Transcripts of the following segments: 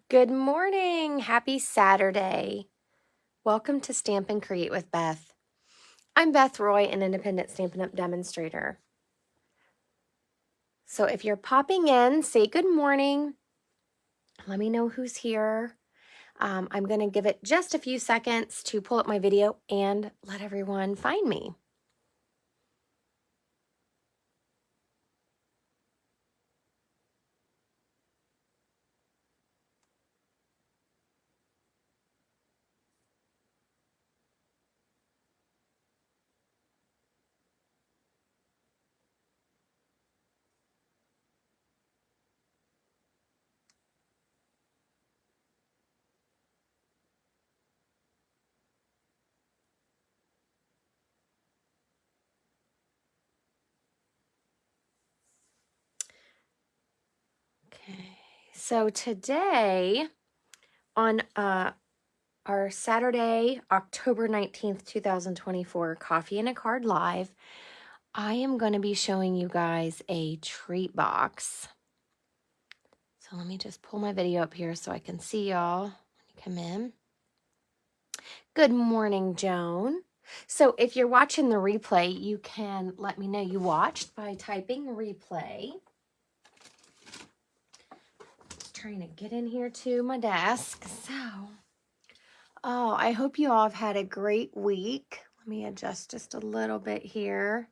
Good morning. Happy Saturday. Welcome to Stamp and Create with Beth. I'm Beth Roy, an independent Stampin' Up! Demonstrator. So if you're popping in, say good morning. Let me know who's here. I'm going to give it just a few seconds to pull up my video and let everyone find me. Okay, so today on our Saturday, October 19th, 2024, Coffee and a Card Live, I am going to be showing you guys a treat box. So let me just pull my video up here so I can see y'all when you come in. Good morning, Joan. So if you're watching the replay, you can let me know you watched by typing replay. Just trying to get in here to my desk. I hope you all have had a great week. Let me adjust just a little bit here.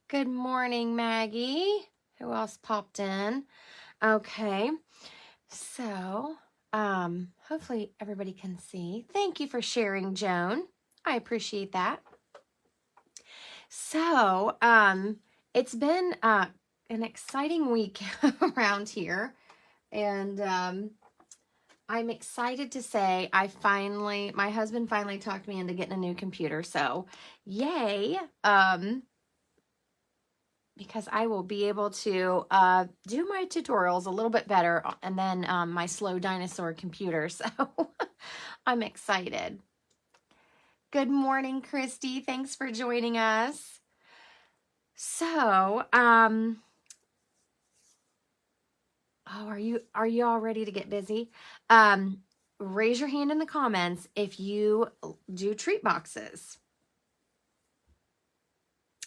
Good morning, Maggie. Who else popped in? Okay, so hopefully everybody can see. Thank you for sharing, Joan. I appreciate that. So it's been an exciting week around here, and I'm excited to say my husband finally talked me into getting a new computer. So yay! Because I will be able to do my tutorials a little bit better and then my slow dinosaur computer. So I'm excited. Good morning, Christy. Thanks for joining us. So, are you all ready to get busy? Raise your hand in the comments if you do treat boxes.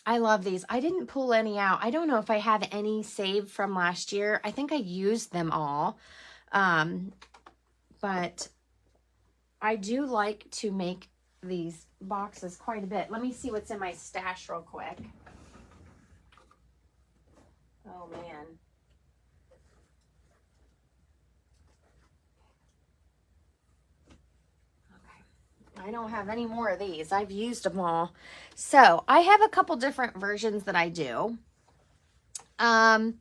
I love these. I didn't pull any out. I don't know if I have any saved from last year. I think I used them all. But I do like to make these boxes quite a bit. Let me see what's in my stash real quick. Oh, man. I don't have any more of these. I've used them all. So I have a couple different versions that I do. And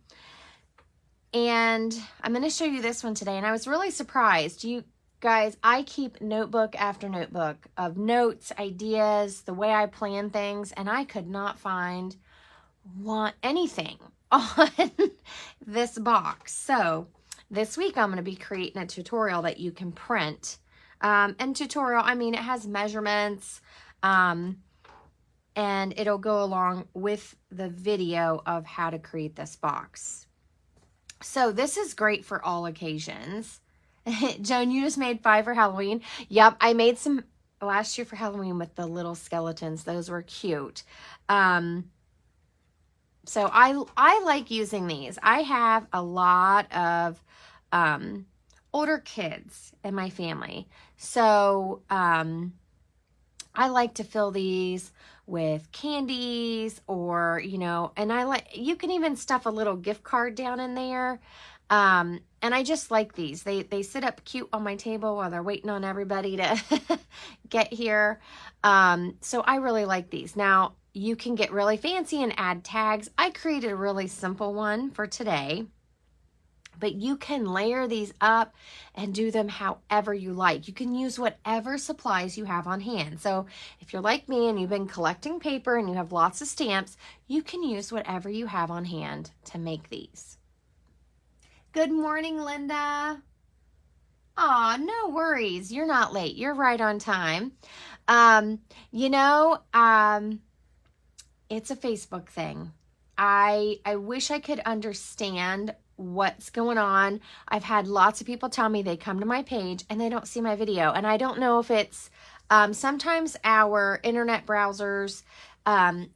I'm going to show you this one today. And I was really surprised. You guys, I keep notebook after notebook of notes, ideas, the way I plan things. And I could not find anything on this box. So this week I'm going to be creating a tutorial that you can print. And tutorial, I mean, it has measurements, and it'll go along with the video of how to create this box. So this is great for all occasions. Joan, you just made 5 for Halloween. Yep, I made some last year for Halloween with the little skeletons. Those were cute. So I like using these. I have a lot of older kids in my family. So I like to fill these with candies or, and you can even stuff a little gift card down in there. And I just like these. They sit up cute on my table while they're waiting on everybody to get here. So I really like these. Now, you can get really fancy and add tags. I created a really simple one for today. But you can layer these up and do them however you like. You can use whatever supplies you have on hand. So if you're like me and you've been collecting paper and you have lots of stamps, you can use whatever you have on hand to make these. Good morning, Linda. Aw, no worries. You're not late. You're right on time. It's a Facebook thing. I wish I could understand what's going on. I've had lots of people tell me they come to my page and they don't see my video. And I don't know if it's, sometimes our internet browsers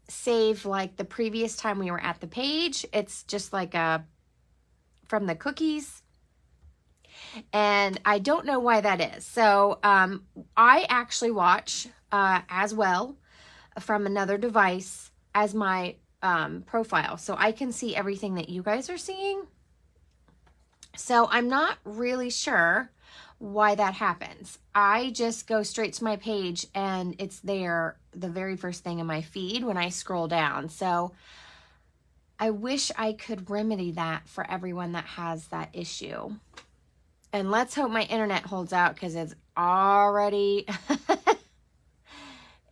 save like the previous time we were at the page. It's just like from the cookies. And I don't know why that is. So I actually watch as well from another device as my profile. So I can see everything that you guys are seeing. So I'm not really sure why that happens. I just go straight to my page and it's there, the very first thing in my feed when I scroll down. So I wish I could remedy that for everyone that has that issue. And let's hope my internet holds out, because it's already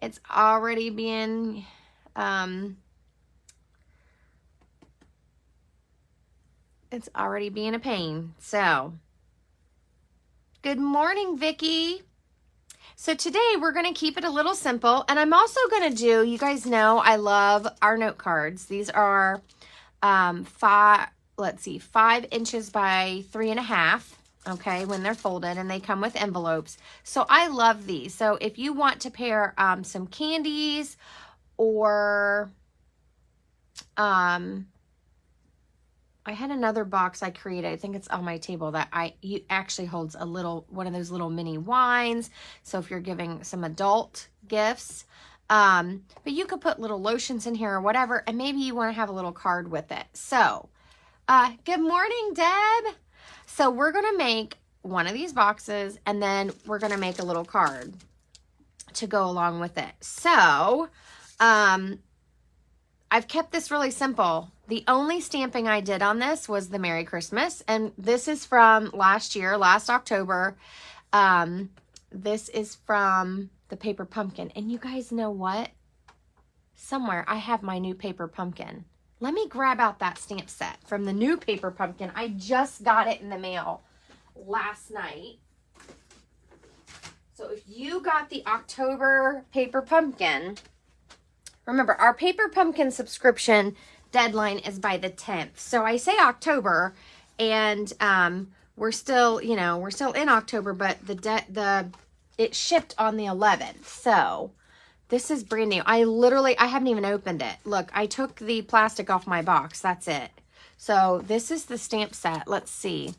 it's already being it's already being a pain. So good morning, Vicki. So today we're going to keep it a little simple, and I'm also going to do, you guys know I love our note cards. These are 5 inches by 3.5. Okay, when they're folded, and they come with envelopes. So I love these. So if you want to pair some candies, or I had another box I created, I think it's on my table, that actually holds a little, one of those little mini wines. So if you're giving some adult gifts, but you could put little lotions in here or whatever, and maybe you want to have a little card with it. So good morning, Deb. So we're going to make one of these boxes, and then we're going to make a little card to go along with it. So I've kept this really simple. The only stamping I did on this was the Merry Christmas, and this is from last year, last October. This is from the paper pumpkin. And you guys know what? Somewhere I have my new paper pumpkin. Let me grab out that stamp set from the new paper pumpkin. I just got it in the mail last night. So if you got the October paper pumpkin, remember our paper pumpkin subscription deadline is by the 10th. So I say October, and we're still, we're still in October, but it shipped on the 11th. So this is brand new. I haven't even opened it. Look, I took the plastic off my box. That's it. So this is the stamp set. Let's see.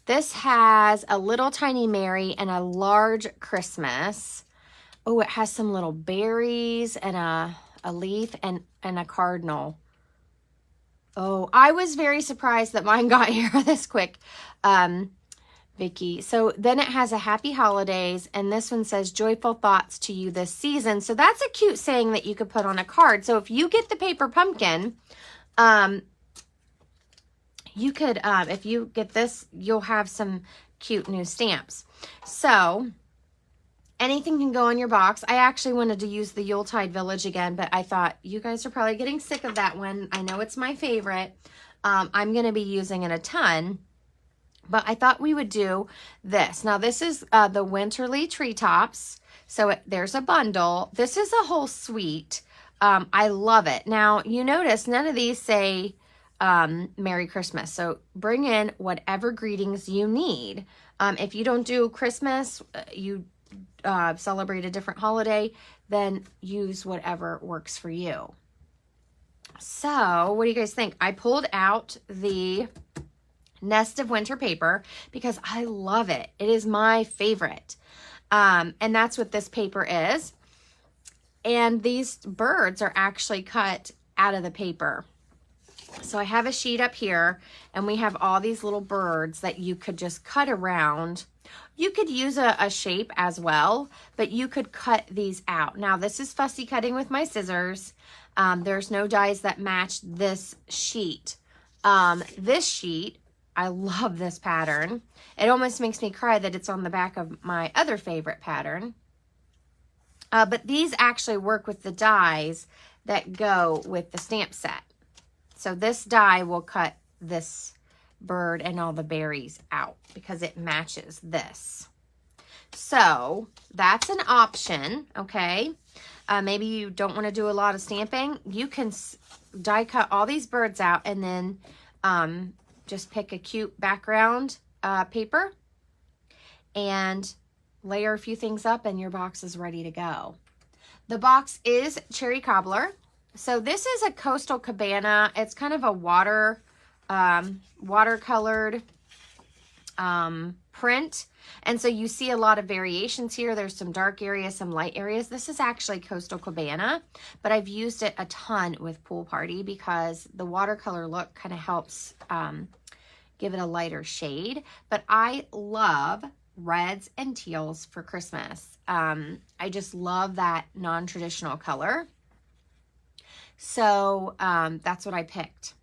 This has a little tiny Mary and a large Christmas. Oh, it has some little berries and a leaf and a cardinal. Oh, I was very surprised that mine got here this quick. Vicki. So then it has a happy holidays, and this one says joyful thoughts to you this season. So that's a cute saying that you could put on a card. So if you get the paper pumpkin, you could, if you get this, you'll have some cute new stamps. So anything can go in your box. I actually wanted to use the Yuletide Village again, but I thought you guys are probably getting sick of that one. I know it's my favorite. I'm going to be using it a ton. But I thought we would do this. Now, this is the Winterly Treetops. So there's a bundle. This is a whole suite. I love it. Now, you notice none of these say Merry Christmas. So bring in whatever greetings you need. If you don't do Christmas, you celebrate a different holiday, then use whatever works for you. So what do you guys think? I pulled out the Nest of Winter paper because I love it. It is my favorite. And that's what this paper is. And these birds are actually cut out of the paper. So I have a sheet up here, and we have all these little birds that you could just cut around. You could use a shape as well, but you could cut these out. Now, this is fussy cutting with my scissors. There's no dies that match this sheet. This sheet, I love this pattern. It almost makes me cry that it's on the back of my other favorite pattern. But these actually work with the dies that go with the stamp set. So this die will cut this bird and all the berries out because it matches this. So that's an option, okay? Maybe you don't want to do a lot of stamping. You can die cut all these birds out, and then just pick a cute background paper and layer a few things up, and your box is ready to go. The box is Cherry Cobbler. So this is a Coastal Cabana. It's kind of a watercolored print. And so you see a lot of variations here. There's some dark areas, some light areas. This is actually Coastal Cabana, but I've used it a ton with Pool Party because the watercolor look kind of helps give it a lighter shade. But I love reds and teals for Christmas. I just love that non-traditional color. So that's what I picked.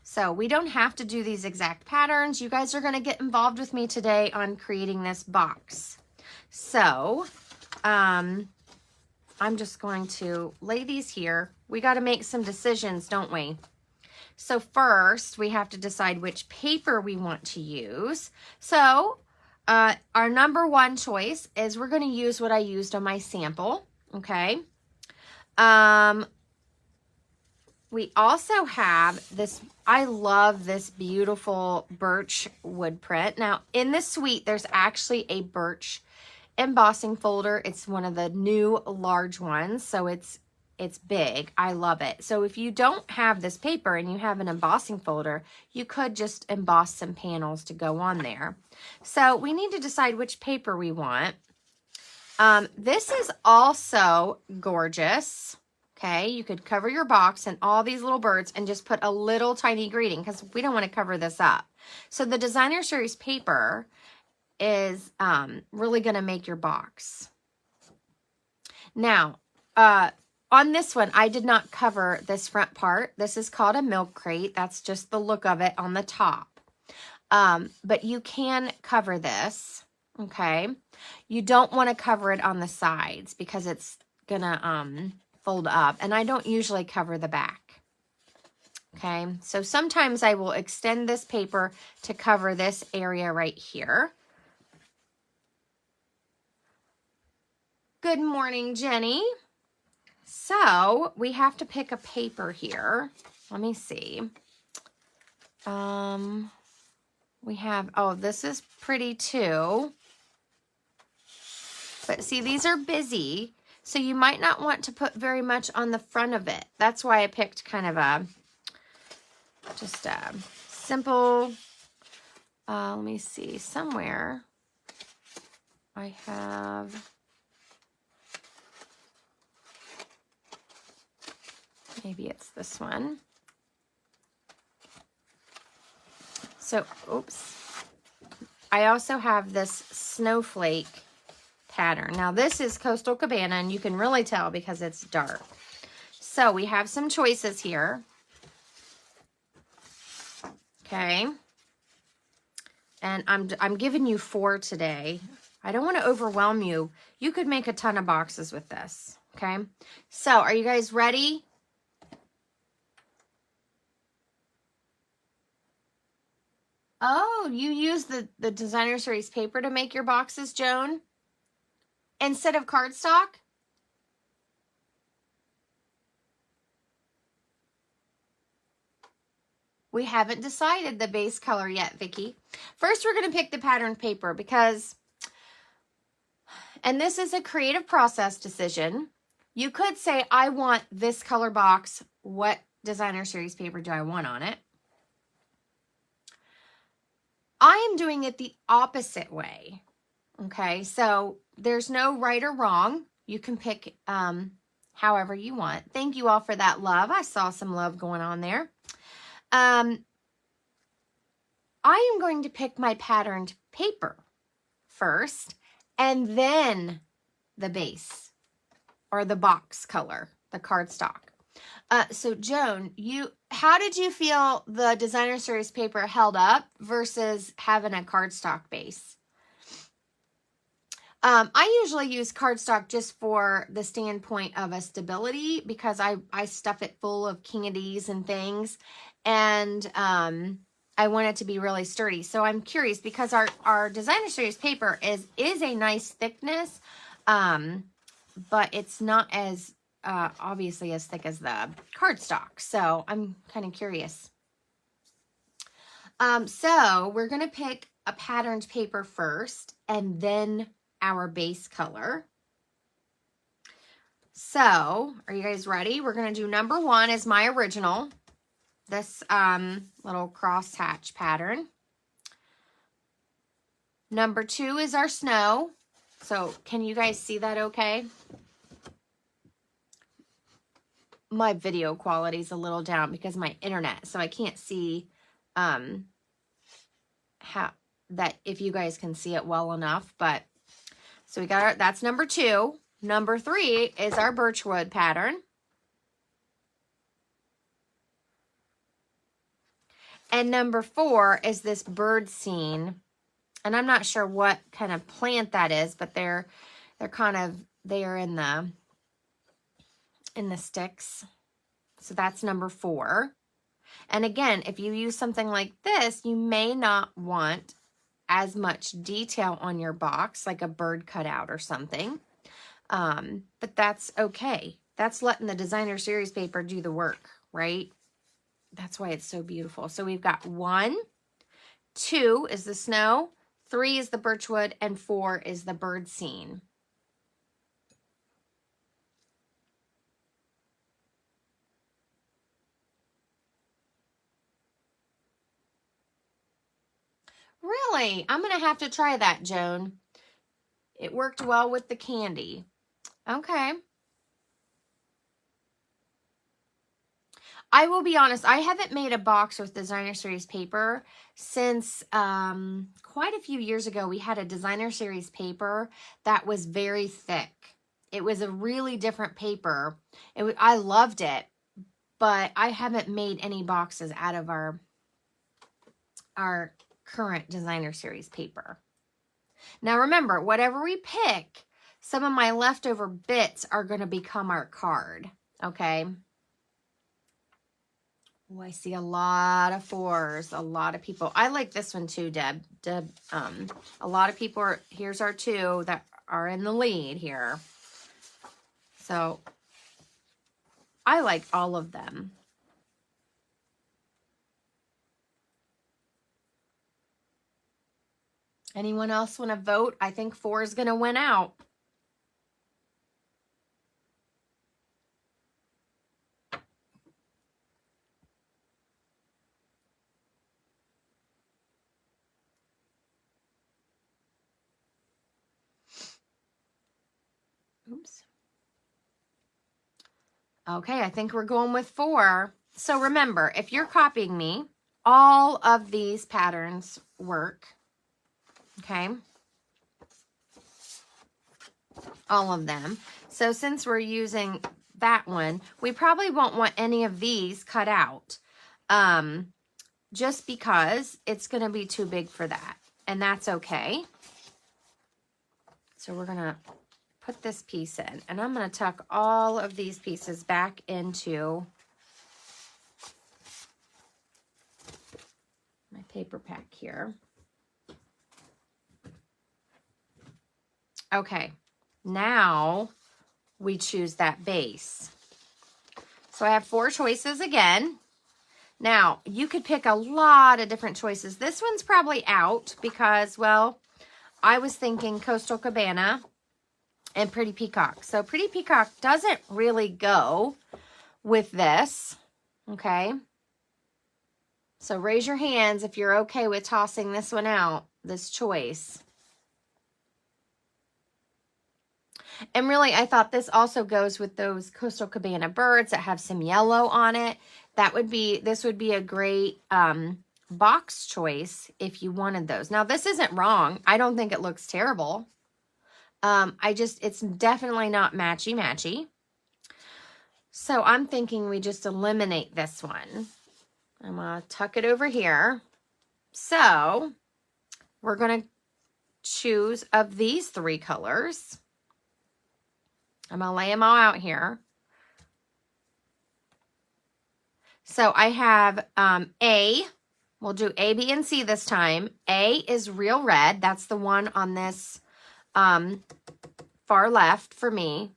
So we don't have to do these exact patterns. You guys are going to get involved with me today on creating this box. So I'm just going to lay these here. We got to make some decisions, don't we? So first we have to decide which paper we want to use. So our number one choice is we're going to use what I used on my sample. Okay. We also have this, I love this beautiful birch wood print. Now in this suite, there's actually a birch embossing folder. It's one of the new large ones. So it's big. I love it. So if you don't have this paper and you have an embossing folder, you could just emboss some panels to go on there. So we need to decide which paper we want. This is also gorgeous. Okay, you could cover your box and all these little birds and just put a little tiny greeting because we don't want to cover this up. So the Designer Series paper is really going to make your box. Now, on this one, I did not cover this front part. This is called a milk crate. That's just the look of it on the top. But you can cover this, okay? You don't want to cover it on the sides because it's going to fold up, and I don't usually cover the back. Okay, so sometimes I will extend this paper to cover this area right here. Good morning, Jenny. So we have to pick a paper here. Let me see. We have, oh, this is pretty too. But see, these are busy. So you might not want to put very much on the front of it. That's why I picked kind of just a simple, let me see, somewhere I have, maybe it's this one. So, oops. I also have this snowflake pattern. Now this is Coastal Cabana, and you can really tell because it's dark. So we have some choices here. Okay. And I'm giving you 4 today. I don't want to overwhelm you. You could make a ton of boxes with this. Okay. So are you guys ready? Oh, you use the Designer Series paper to make your boxes, Joan? Instead of cardstock? We haven't decided the base color yet, Vicki. First, we're going to pick the pattern paper because, and this is a creative process decision. You could say, I want this color box. What Designer Series paper do I want on it? I am doing it the opposite way. Okay, so there's no right or wrong. You can pick however you want. Thank you all for that love. I saw some love going on there. I am going to pick my patterned paper first, and then the base or the box color, the cardstock. So Joan, how did you feel the Designer Series paper held up versus having a cardstock base? I usually use cardstock just for the standpoint of a stability because I stuff it full of King of D's and things, and I want it to be really sturdy. So I'm curious because our Designer Series paper is a nice thickness, but it's not as obviously as thick as the cardstock. So I'm kind of curious. So we're going to pick a patterned paper first and then our base color. So are you guys ready? We're going to do number 1 is my original, this little crosshatch pattern. Number 2 is our snow. So can you guys see that okay? My video quality is a little down because of my internet, so I can't see how that, if you guys can see it well enough. But so we got our, that's number 2. Number 3 is our birchwood pattern. And number 4 is this bird scene. And I'm not sure what kind of plant that is, but they're kind of, they're in the sticks. So that's number 4. And again, if you use something like this, you may not want as much detail on your box, like a bird cutout or something. But that's okay. That's letting the designer series paper do the work, right? That's why it's so beautiful. So we've got 1, 2 is the snow, 3 is the birchwood, and 4 is the bird scene. Really? I'm going to have to try that, Joan. It worked well with the candy. Okay. I will be honest, I haven't made a box with designer series paper since quite a few years ago. We had a designer series paper that was very thick. It was a really different paper. I loved it, but I haven't made any boxes out of our current designer series paper. Now remember, whatever we pick, some of my leftover bits are going to become our card, okay? Oh, I see a lot of 4s, a lot of people. I like this one too, Deb. A lot of people are, here's our 2 that are in the lead here. So I like all of them. Anyone else want to vote? I think 4 is going to win out. Oops. Okay, I think we're going with 4. So remember, if you're copying me, all of these patterns work. Okay. All of them. So since we're using that one, we probably won't want any of these cut out. Just because it's going to be too big for that. And that's okay. So we're going to put this piece in. And I'm going to tuck all of these pieces back into my paper pack here. Okay, now we choose that base. So I have 4 choices again. Now, you could pick a lot of different choices. This one's probably out because, well, I was thinking Coastal Cabana and Pretty Peacock. So Pretty Peacock doesn't really go with this, okay? So raise your hands if you're okay with tossing this one out, this choice. And really, I thought this also goes with those Coastal Cabana birds that have some yellow on it. This would be a great box choice if you wanted those. Now, this isn't wrong. I don't think it looks terrible. It's definitely not matchy-matchy. So I'm thinking we just eliminate this one. I'm going to tuck it over here. So we're going to choose of these 3 colors. I'm going to lay them all out here. So I have A. We'll do A, B, and C this time. A is real red. That's the one on this far left for me.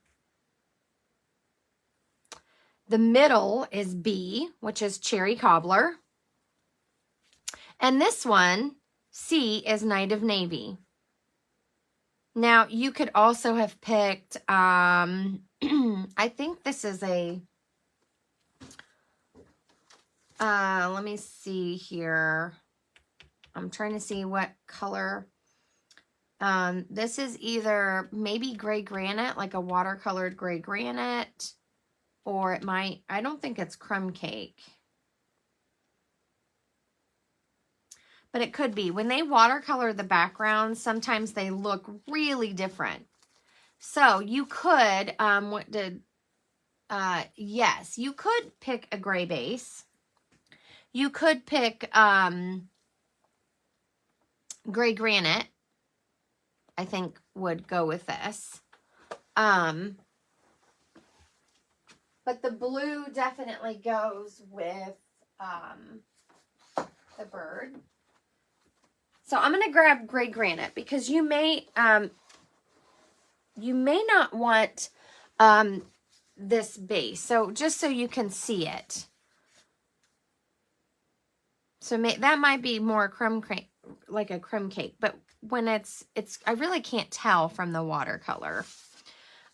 The middle is B, which is cherry cobbler. And this one, C, is Night of Navy. Now, you could also have picked, I think this is a, let me see here. I'm trying to see what color. This is either maybe gray granite, like a watercolored gray granite, or it might, I don't think it's crumb cake. But it could be. When they watercolor the backgrounds, sometimes they look really different. So you could, yes, you could pick a gray base. You could pick gray granite, I think would go with this. But the blue definitely goes with the bird. So I'm going to grab gray granite because you may not want this base. So just so you can see it. So that might be more crumb cake, like a crumb cake, but when it's I really can't tell from the watercolor.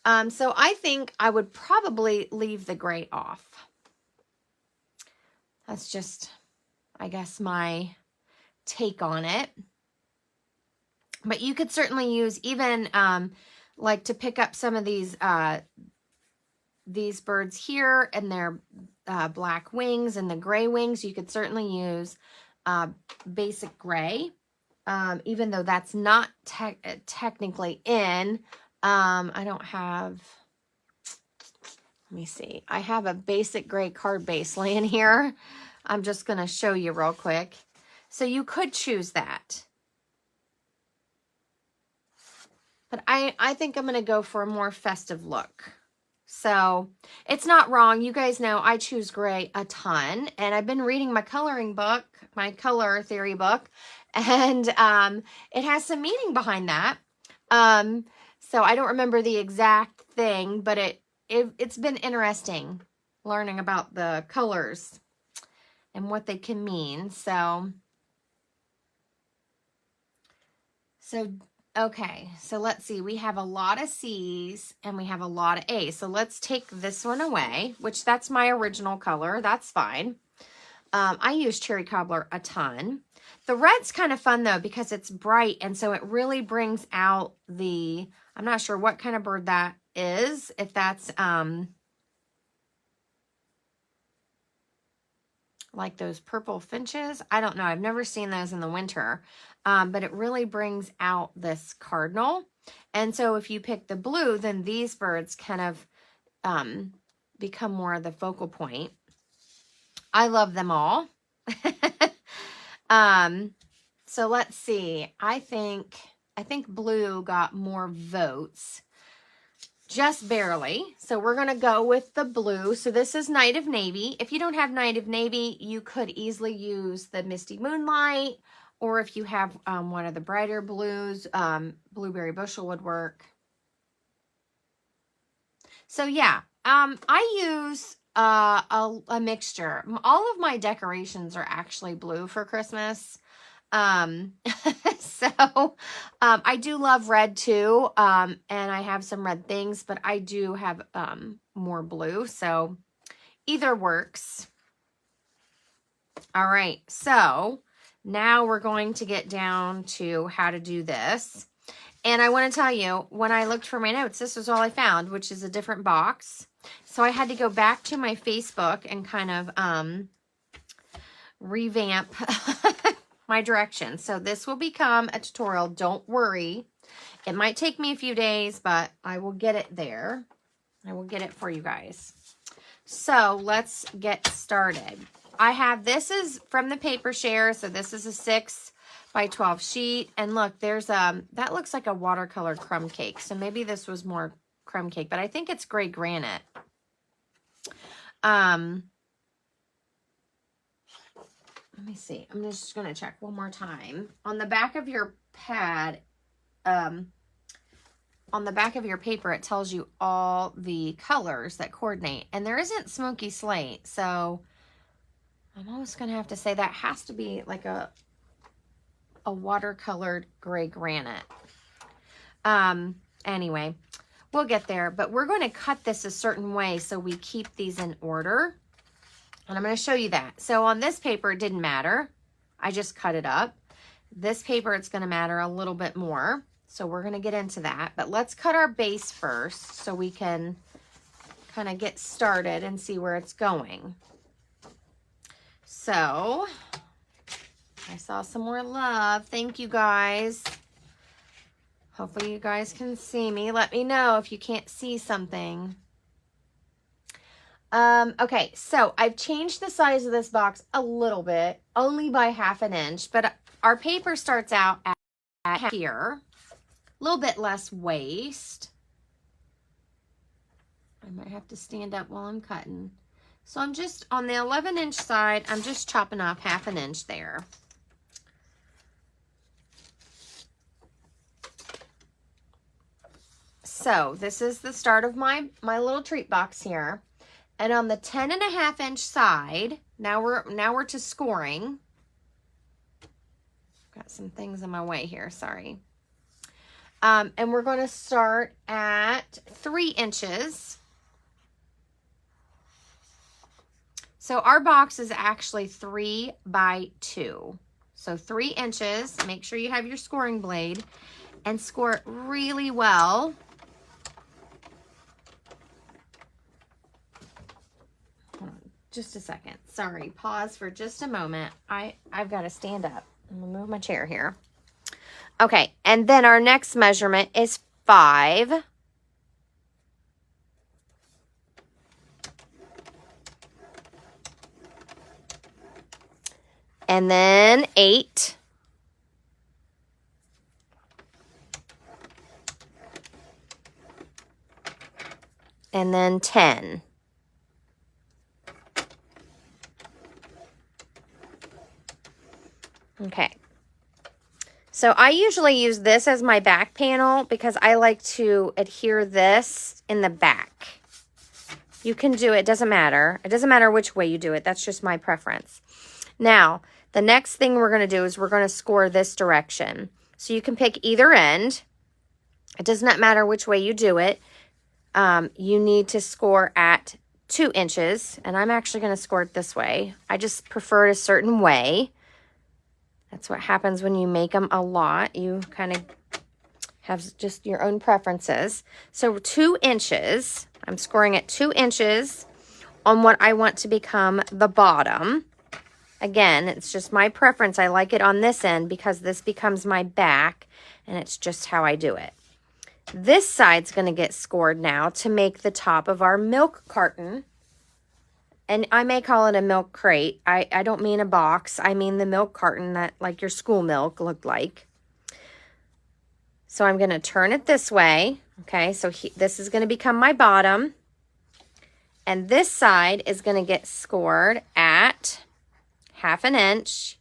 So I think I would probably leave the gray off. That's just, I guess, my take on it. But you could certainly use even like to pick up some of these birds here and their black wings and the gray wings. You could certainly use basic gray, even though that's not technically in. I don't have, let me see. I have a basic gray card base laying here. I'm just going to show you real quick. So you could choose that. But I think I'm going to go for a more festive look. So it's not wrong. You guys know I choose gray a ton. And I've been reading my coloring book, my color theory book. And it has some meaning behind that. So I don't remember the exact thing, but it's been interesting learning about the colors and what they can mean. So okay, so let's see. We have a lot of C's and we have a lot of A's. So let's take this one away, which that's my original color. That's fine. I use cherry cobbler a ton. The red's kind of fun though because it's bright and so it really brings out the, I'm not sure what kind of bird that is. If that's like those purple finches. I don't know. I've never seen those in the winter. But it really brings out this cardinal. And so if you pick the blue, then these birds kind of become more of the focal point. I love them all. So let's see. I think blue got more votes. Just barely. So we're going to go with the blue. So this is Night of Navy. If you don't have Night of Navy, you could easily use the Misty Moonlight. Or if you have one of the brighter blues, Blueberry Bushel would work. So yeah, I use a mixture. All of my decorations are actually blue for Christmas. So I do love red too, and I have some red things, but I do have more blue, so either works. All right, so now we're going to get down to how to do this. And I want to tell you, when I looked for my notes, this was all I found, which is a different box. So I had to go back to my Facebook and kind of revamp my directions. So this will become a tutorial. Don't worry. It might take me a few days, but I will get it there. I will get it for you guys. So let's get started. I have, this is from the paper share. So this is a 6 by 12 sheet. And look, there's that looks like a watercolor crumb cake. So maybe this was more crumb cake, but I think it's gray granite. Let me see. I'm just going to check one more time. On the back of your pad, on the back of your paper, it tells you all the colors that coordinate. And there isn't smoky slate, so I'm almost going to have to say that has to be like a watercolored gray granite. Anyway, we'll get there, but we're going to cut this a certain way so we keep these in order. And I'm going to show you that. So on this paper, it didn't matter. I just cut it up. This paper, it's going to matter a little bit more. So we're going to get into that. But let's cut our base first so we can kind of get started and see where it's going. So I saw some more love. Thank you guys. Hopefully you guys can see me. Let me know if you can't see something. Okay, so I've changed the size of this box a little bit, only by 1/2 inch, but our paper starts out at here, a little bit less waste. I might have to stand up while I'm cutting. So I'm just, on the 11-inch side, I'm just chopping off 1/2 inch there. So this is the start of my little treat box here. And on the 10.5 inch side, now we're to scoring. Got some things in my way here, sorry. And we're going to start at 3 inches. So our box is actually 3 by 2. So 3 inches. Make sure you have your scoring blade and score it really well. Just a second. Sorry. Pause for just a moment. I've got to stand up. I'm going to move my chair here. Okay. And then our next measurement is 5. And then 8. And then 10. Okay, so I usually use this as my back panel because I like to adhere this in the back. You can do it, doesn't matter. It doesn't matter which way you do it. That's just my preference. Now, the next thing we're going to do is we're going to score this direction. So you can pick either end. It does not matter which way you do it. You need to score at 2 inches, and I'm actually going to score it this way. I just prefer it a certain way. That's what happens when you make them a lot. You kind of have just your own preferences. So 2 inches, I'm scoring at 2 inches on what I want to become the bottom. Again, it's just my preference. I like it on this end because this becomes my back, and it's just how I do it. This side's going to get scored now to make the top of our milk carton. And I may call it a milk crate. I don't mean a box. I mean the milk carton that like your school milk looked like. So I'm going to turn it this way. Okay, so this is going to become my bottom. And this side is going to get scored at 1/2 inch.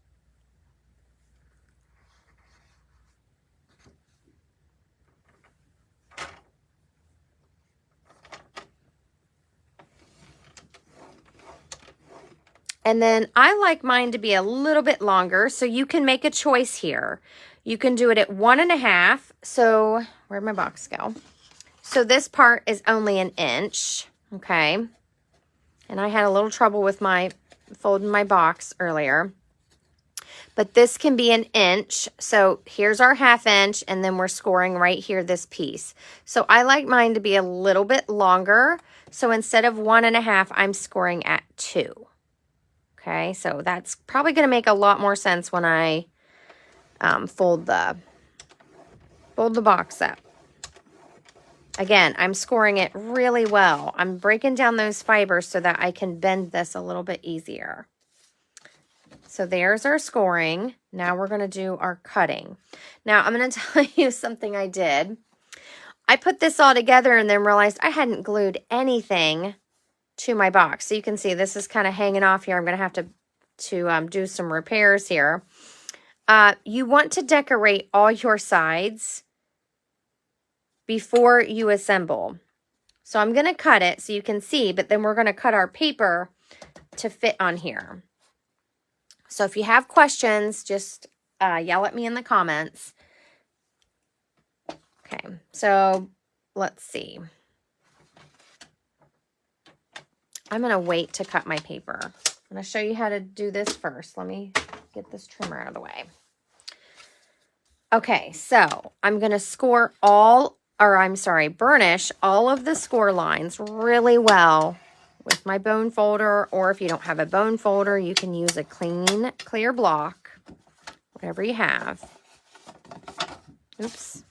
And then I like mine to be a little bit longer, so you can make a choice here. You can do it at 1.5. So where'd my box go? So this part is only 1 inch, okay? And I had a little trouble with my folding my box earlier. But this can be 1 inch. So here's our 1/2 inch, and then we're scoring right here this piece. So I like mine to be a little bit longer. So instead of 1.5, I'm scoring at 2. Okay, so that's probably going to make a lot more sense when I fold the box up. Again, I'm scoring it really well. I'm breaking down those fibers so that I can bend this a little bit easier. So there's our scoring. Now we're going to do our cutting. Now I'm going to tell you something I did. I put this all together and then realized I hadn't glued anything to my box. So you can see this is kind of hanging off here. I'm going to have to do some repairs here. You want to decorate all your sides before you assemble. So I'm going to cut it so you can see, but then we're going to cut our paper to fit on here. So if you have questions, just yell at me in the comments. Okay, so let's see. I'm going to wait to cut my paper. I'm going to show you how to do this first. Let me get this trimmer out of the way. Okay, so I'm going to burnish all of the score lines really well with my bone folder, or if you don't have a bone folder, you can use a clear block, whatever you have. Oops.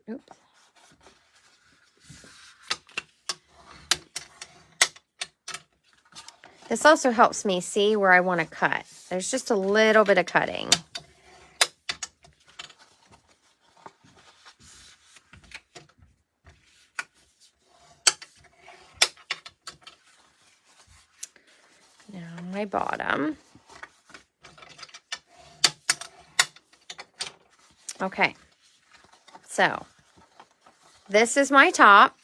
Oops. This also helps me see where I want to cut. There's just a little bit of cutting. Now my bottom. Okay, so this is my top.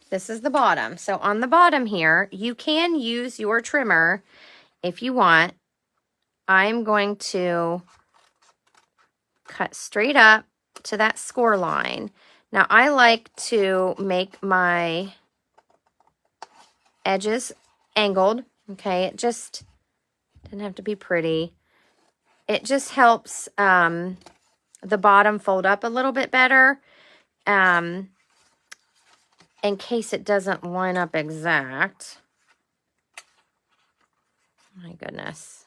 This is the bottom. So on the bottom here, you can use your trimmer if you want. I'm going to cut straight up to that score line. Now I like to make my edges angled. Okay, it just doesn't have to be pretty. It just helps the bottom fold up a little bit better. In case it doesn't line up exact. My goodness.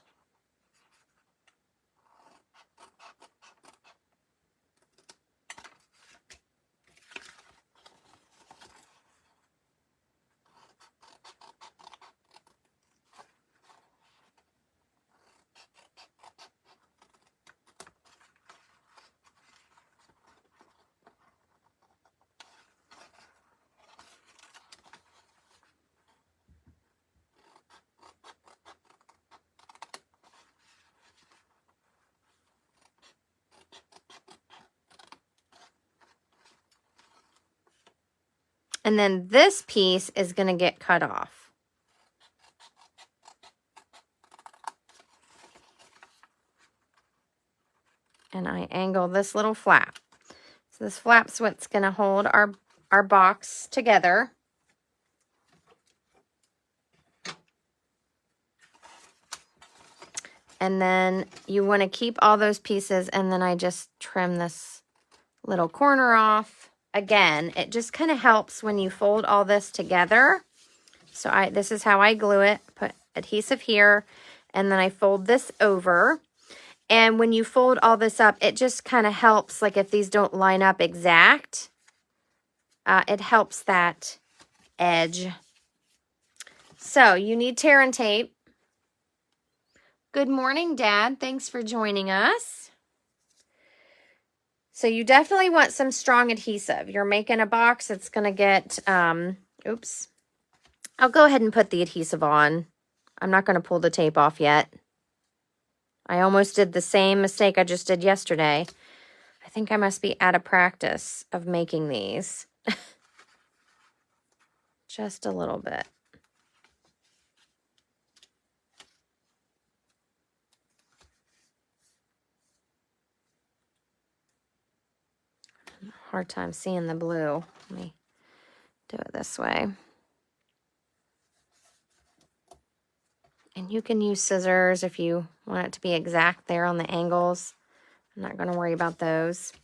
And then this piece is going to get cut off. And I angle this little flap. So this flap's what's going to hold our box together. And then you want to keep all those pieces, and then I just trim this little corner off. Again, it just kind of helps when you fold all this together. So this is how I glue it. Put adhesive here, and then I fold this over. And when you fold all this up, it just kind of helps, like if these don't line up exact, it helps that edge. So you need tear and tape. Good morning, Dad. Thanks for joining us. So you definitely want some strong adhesive. You're making a box, it's going to get, oops. I'll go ahead and put the adhesive on. I'm not going to pull the tape off yet. I almost did the same mistake I just did yesterday. I think I must be out of practice of making these. Just a little bit. Hard time seeing the blue. Let me do it this way. And you can use scissors if you want it to be exact there on the angles. I'm not going to worry about those.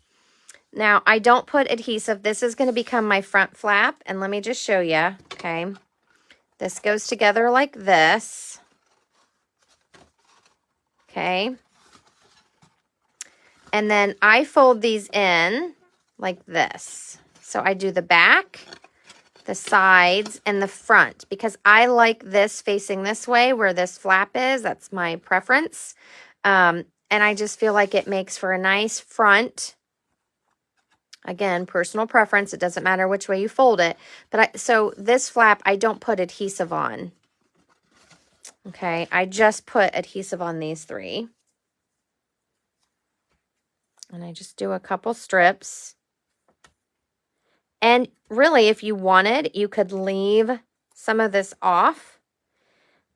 Now, I don't put adhesive. This is going to become my front flap. And let me just show you, okay? This goes together like this. Okay? And then I fold these in like this. So I do the back, the sides, and the front because I like this facing this way where this flap is. That's my preference. And I just feel like it makes for a nice front. Again, personal preference. It doesn't matter which way you fold it. But so this flap, I don't put adhesive on. Okay, I just put adhesive on these three. And I just do a couple strips. And really, if you wanted, you could leave some of this off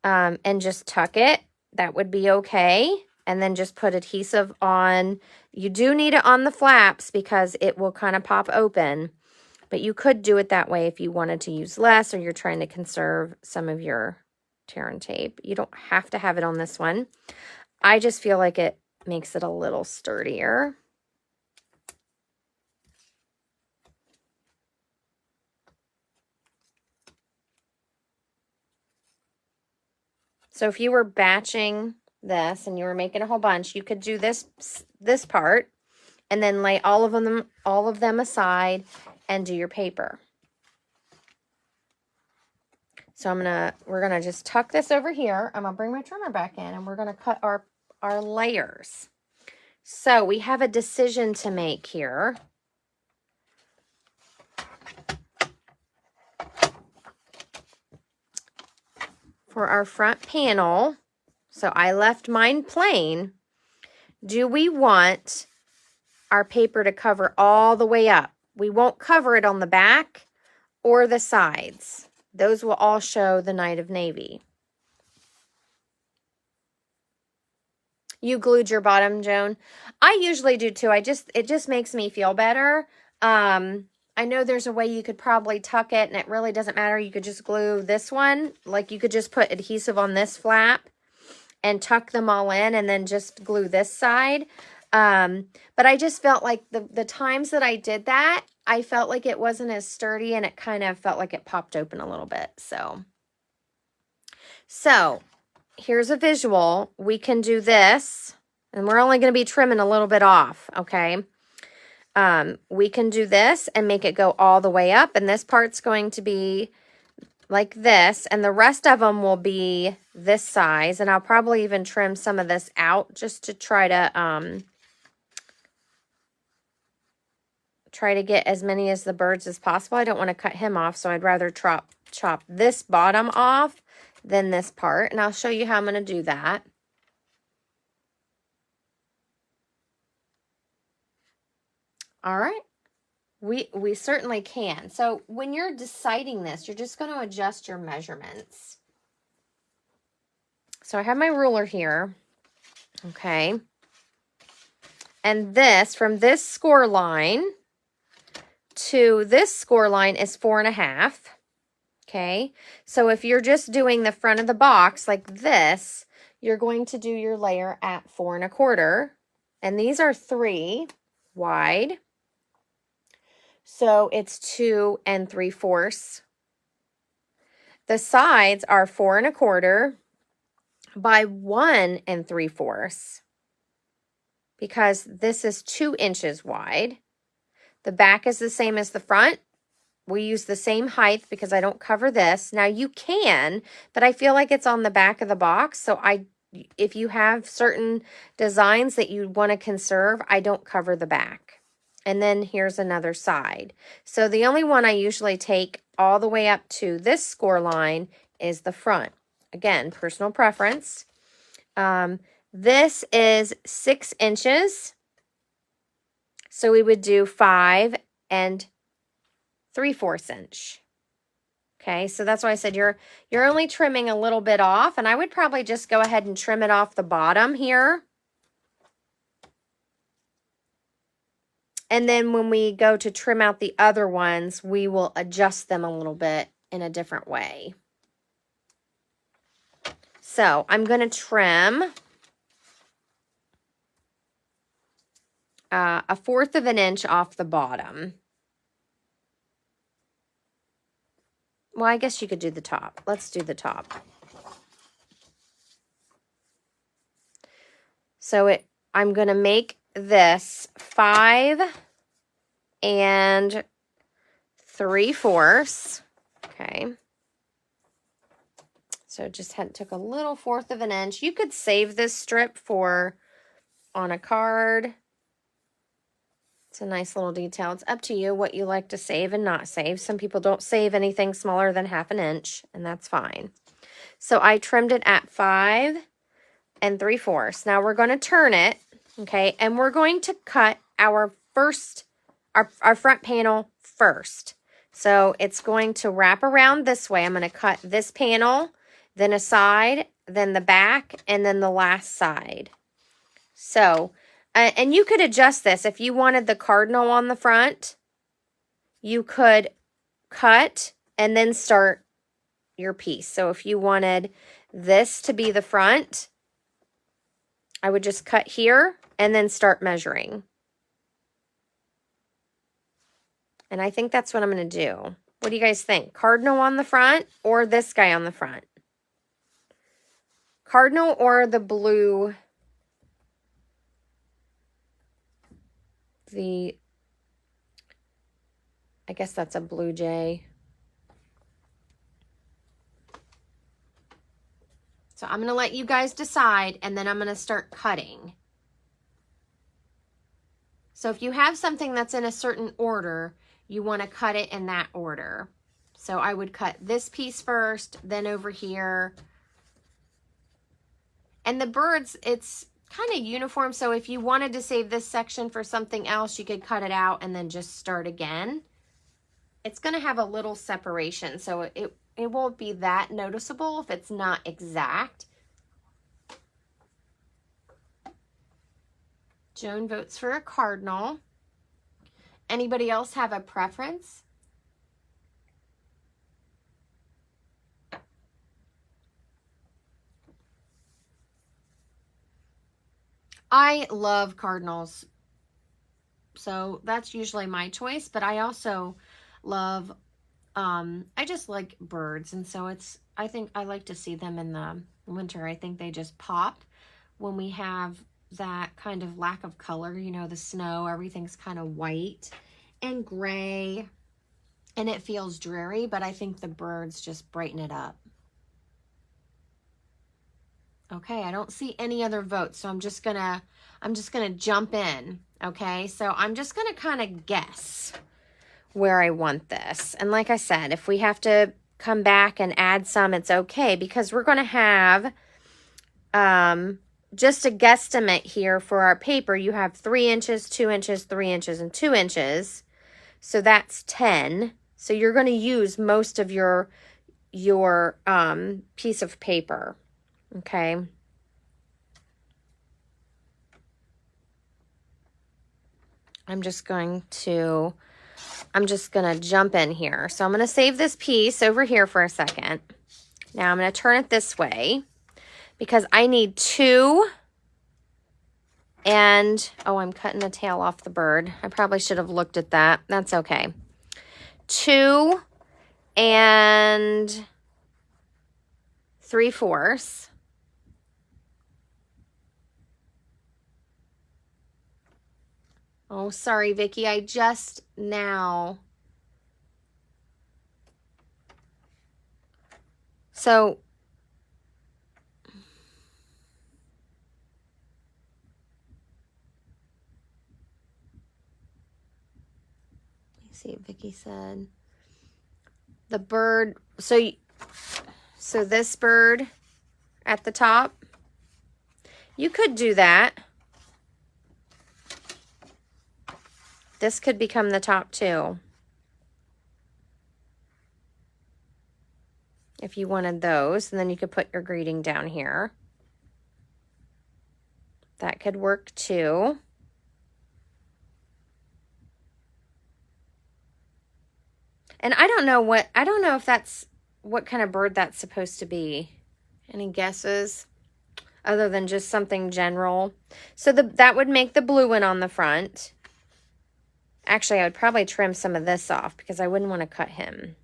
and just tuck it. That would be okay. And then just put adhesive on. You do need it on the flaps because it will kind of pop open. But you could do it that way if you wanted to use less or you're trying to conserve some of your tear and tape. You don't have to have it on this one. I just feel like it makes it a little sturdier. So if you were batching this and you were making a whole bunch, you could do this part and then lay all of them aside and do your paper. So we're gonna just tuck this over here. I'm gonna bring my trimmer back in and we're gonna cut our layers. So we have a decision to make here. For our front panel, so I left mine plain. Do we want our paper to cover all the way up? We won't cover it on the back or the sides. Those will all show the Night of Navy. You glued your bottom, Joan? I usually do too. It just makes me feel better. I know there's a way you could probably tuck it and it really doesn't matter. You could just glue this one. Like you could just put adhesive on this flap and tuck them all in and then just glue this side. But I just felt like the times that I did that, I felt like it wasn't as sturdy and it kind of felt like it popped open a little bit. So here's a visual. We can do this and we're only going to be trimming a little bit off. Okay. We can do this and make it go all the way up. And this part's going to be like this. And the rest of them will be this size. And I'll probably even trim some of this out just to try to get as many as the birds as possible. I don't want to cut him off, so I'd rather chop this bottom off than this part. And I'll show you how I'm going to do that. All right. We certainly can. So when you're deciding this, you're just going to adjust your measurements. So I have my ruler here. Okay. And this, from this score line to this score line is 4.5. Okay. So if you're just doing the front of the box like this, you're going to do your layer at 4.25. And these are 3 wide. So it's 2 3/4. The sides are 4.25 by 1 3/4 because this is 2 inches wide. The back is the same as the front. We use the same height because I don't cover this. Now you can, but I feel like it's on the back of the box. So if you have certain designs that you want to conserve, I don't cover the back. And then here's another side. So the only one I usually take all the way up to this score line is the front. Again, personal preference. This is 6 inches. So we would do 5 3/4 inch. Okay, so that's why I said you're only trimming a little bit off, and I would probably just go ahead and trim it off the bottom here. And then when we go to trim out the other ones, we will adjust them a little bit in a different way. So I'm going to trim a 1/4 of an inch off the bottom. Well, I guess you could do the top. Let's do the top. So I'm going to make this 5 3/4. Okay. So just took a little 1/4 of an inch. You could save this strip on a card. It's a nice little detail. It's up to you what you like to save and not save. Some people don't save anything smaller than 1/2 inch, and that's fine. So I trimmed it at 5 3/4. Now we're going to turn it. Okay, and we're going to cut our front panel first. So it's going to wrap around this way. I'm going to cut this panel, then a side, then the back, and then the last side. So, and you could adjust this. If you wanted the cardinal on the front, you could cut and then start your piece. So if you wanted this to be the front, I would just cut here and then start measuring. And I think that's what I'm going to do. What do you guys think? Cardinal on the front or this guy on the front? Cardinal or the blue? I guess that's a blue jay. So I'm going to let you guys decide, and then I'm going to start cutting. So if you have something that's in a certain order, you want to cut it in that order. So I would cut this piece first, then over here. And the birds, it's kind of uniform. So if you wanted to save this section for something else, you could cut it out and then just start again. It's going to have a little separation, so it won't be that noticeable if it's not exact. Joan votes for a cardinal. Anybody else have a preference? I love cardinals, so that's usually my choice, but I also love, I just like birds, and so I think I like to see them in the winter. I think they just pop when we have that kind of lack of color, you know, the snow, everything's kind of white and gray, and it feels dreary, but I think the birds just brighten it up. Okay, I don't see any other votes, so I'm just gonna jump in. Okay, so I'm just gonna kind of guess where I want this. And like I said, if we have to come back and add some, it's okay, because we're gonna have just a guesstimate here for our paper. You have 3 inches, 2 inches, 3 inches, and 2 inches. So that's 10. So you're gonna use most of your piece of paper. Okay. I'm just going to jump in here. So I'm going to save this piece over here for a second. Now I'm going to turn it this way because I need 2 and, oh, I'm cutting the tail off the bird. I probably should have looked at that. That's okay. 2 and 3/4. Oh, sorry, Vicki. I just now. So, let me see what Vicki said. The bird, so this bird at the top, you could do that. This could become the top too, if you wanted those, and then you could put your greeting down here. That could work too. And I don't know if that's what kind of bird that's supposed to be. Any guesses? Other than just something general. So that would make the blue one on the front. Actually, I would probably trim some of this off because I wouldn't want to cut him.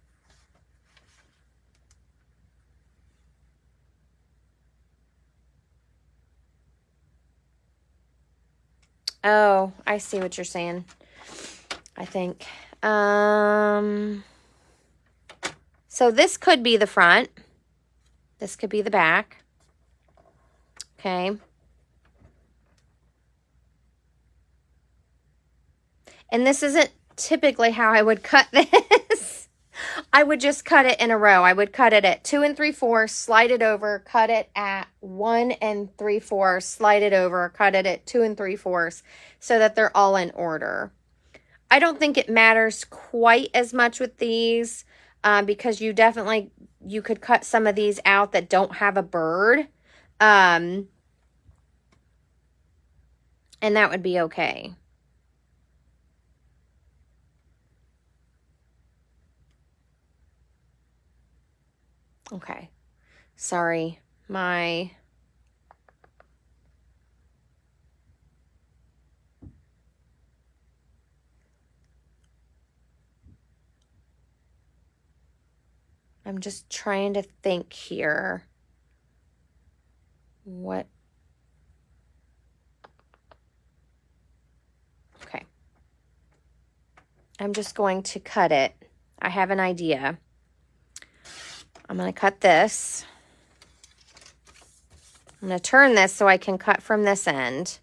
Oh, I see what you're saying, I think. So this could be the front. This could be the back. Okay. And this isn't typically how I would cut this. I would just cut it in a row. I would cut it at 2 3/4, slide it over, cut it at 1 3/4, slide it over, cut it at 2 3/4, so that they're all in order. I don't think it matters quite as much with these because you could cut some of these out that don't have a bird. And that would be okay. Okay. Sorry. I'm just trying to think here. What? Okay. I'm just going to cut it. I have an idea. I'm going to cut this. I'm going to turn this so I can cut from this end.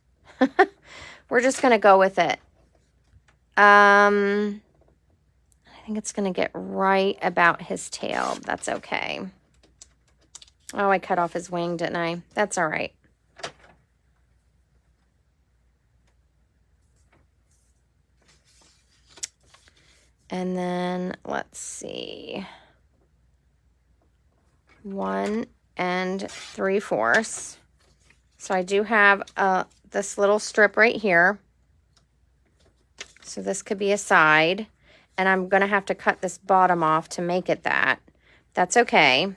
We're just going to go with it. I think it's going to get right about his tail. That's okay. Oh, I cut off his wing, didn't I? That's all right. And then let's see. 1 3/4. So I do have this little strip right here. So this could be a side. And I'm going to have to cut this bottom off to make it that. That's okay.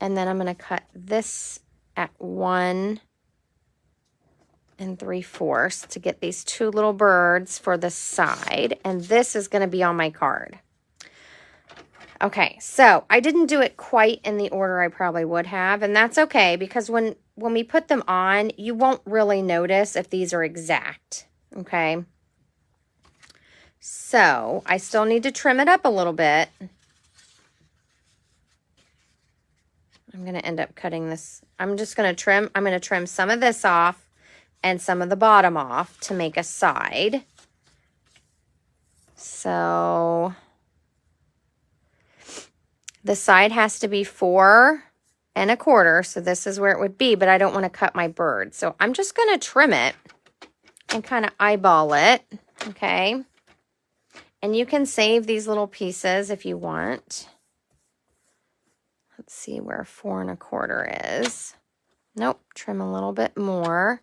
And then I'm going to cut this at 1 3/4 to get these two little birds for the side. And this is going to be on my card. Okay, so I didn't do it quite in the order I probably would have. And that's okay because when we put them on, you won't really notice if these are exact. Okay. So I still need to trim it up a little bit. I'm going to end up cutting this. I'm going to trim some of this off and some of the bottom off to make a side. So the side has to be 4 1/4. So this is where it would be, but I don't want to cut my bird. So I'm just going to trim it and kind of eyeball it. Okay. And you can save these little pieces if you want. Let's see where 4 1/4 is. Nope, trim a little bit more.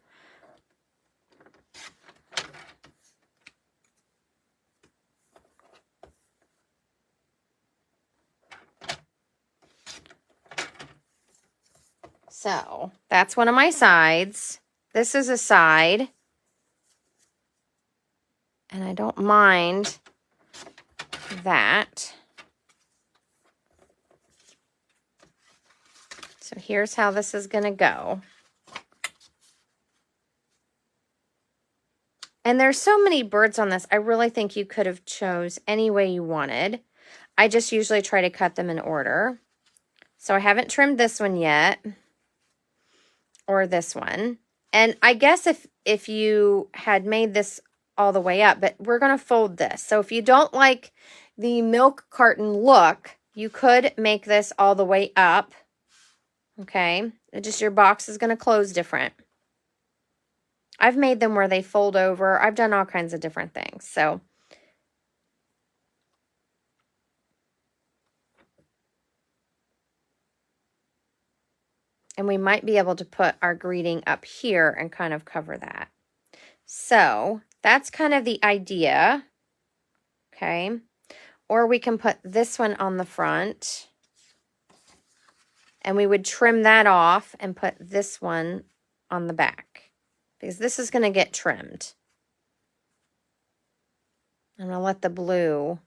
So that's one of my sides. This is a side. And I don't mind that. So here's how this is going to go. And there's so many birds on this. I really think you could have chose any way you wanted. I just usually try to cut them in order. So I haven't trimmed this one yet. Or this one. And I guess if you had made this all the way up, but we're going to fold this. So if you don't like the milk carton look, you could make this all the way up. Okay. Your box is going to close different. I've made them where they fold over. I've done all kinds of different things. So and we might be able to put our greeting up here and kind of cover that. So that's kind of the idea. Okay. Or we can put this one on the front. And we would trim that off and put this one on the back. Because this is going to get trimmed. I'm going to let the blue...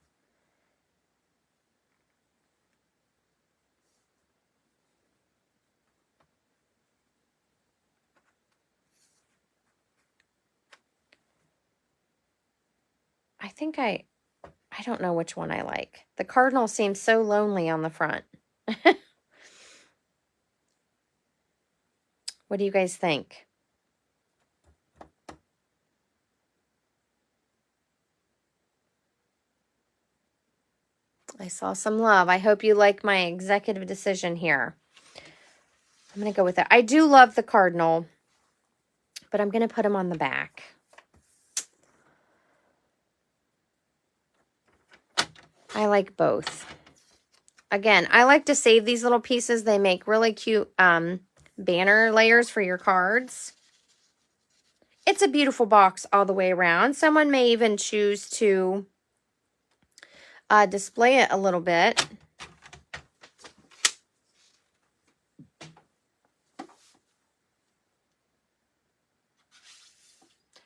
I think I don't know which one I like. The cardinal seems so lonely on the front. What do you guys think? I saw some love. I hope you like my executive decision here. I'm going to go with it. I do love the cardinal, but I'm going to put him on the back. I like both. Again, I like to save these little pieces. They make really cute banner layers for your cards. It's a beautiful box all the way around. Someone may even choose to display it a little bit.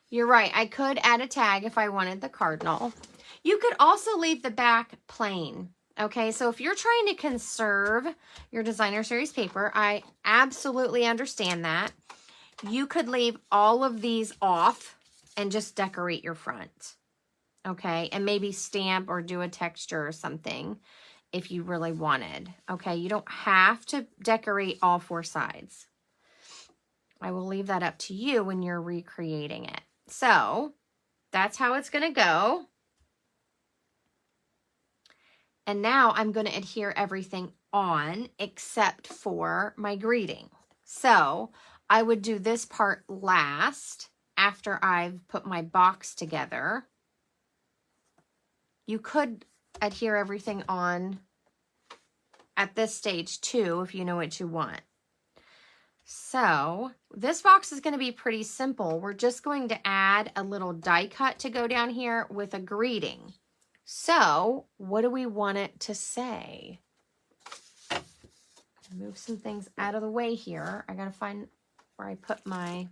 You're right. I could add a tag if I wanted the cardinal. You could also leave the back plain. Okay, so if you're trying to conserve your designer series paper, I absolutely understand that. You could leave all of these off and just decorate your front. Okay, and maybe stamp or do a texture or something if you really wanted. Okay, you don't have to decorate all four sides. I will leave that up to you when you're recreating it. So that's how it's going to go. And now I'm going to adhere everything on except for my greeting. So I would do this part last after I've put my box together. You could adhere everything on at this stage too, if you know what you want. So this box is going to be pretty simple. We're just going to add a little die cut to go down here with a greeting. So what do we want it to say? Move some things out of the way here. I got to find where I put my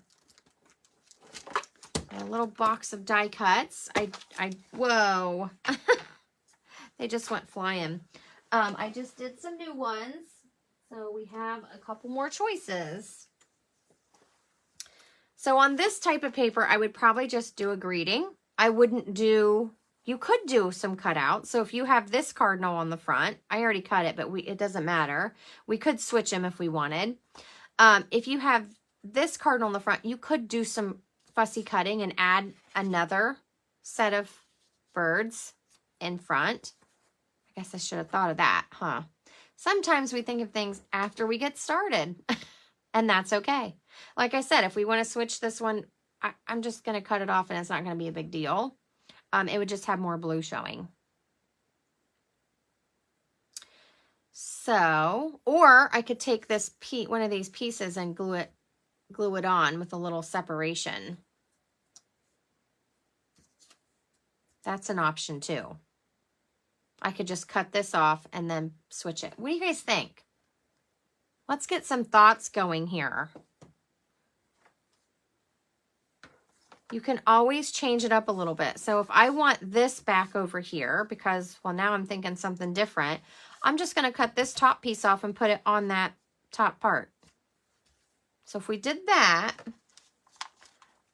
little box of die cuts. Whoa. They just went flying. I just did some new ones. So we have a couple more choices. So on this type of paper, I would probably just do a greeting. I wouldn't do, you could do some cutouts. So if you have this cardinal on the front, I already cut it, but it doesn't matter. We could switch them if we wanted. If you have this cardinal on the front, you could do some fussy cutting and add another set of birds in front. I guess I should have thought of that, huh? Sometimes we think of things after we get started, and that's okay. Like I said, if we want to switch this one, I'm just going to cut it off, and it's not going to be a big deal. It would just have more blue showing. So, or I could take this one of these pieces and glue it on with a little separation. That's an option too. I could just cut this off and then switch it. What do you guys think? Let's get some thoughts going here. You can always change it up a little bit. So if I want this back over here, because, well, now I'm thinking something different, I'm just going to cut this top piece off and put it on that top part. So if we did that, let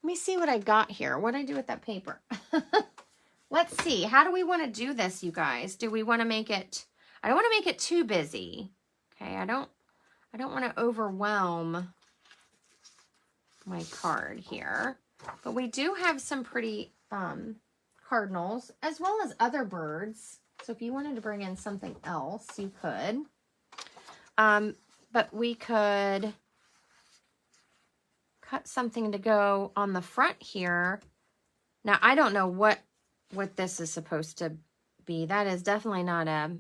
me see what I got here. What did I do with that paper? Let's see. How do we want to do this, you guys? Do we want to make it, I don't want to make it too busy. Okay, I don't want to overwhelm my card here. But we do have some pretty cardinals as well as other birds. So if you wanted to bring in something else, you could. But we could cut something to go on the front here. Now, I don't know what this is supposed to be. That is definitely not a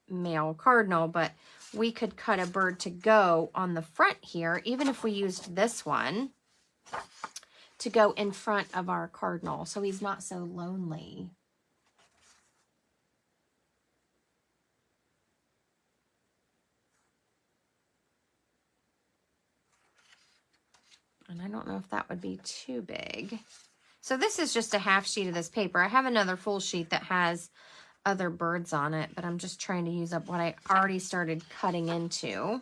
male cardinal, but we could cut a bird to go on the front here, even if we used this one to go in front of our cardinal, so he's not so lonely. And I don't know if that would be too big. So this is just a half sheet of this paper. I have another full sheet that has other birds on it, but I'm just trying to use up what I already started cutting into.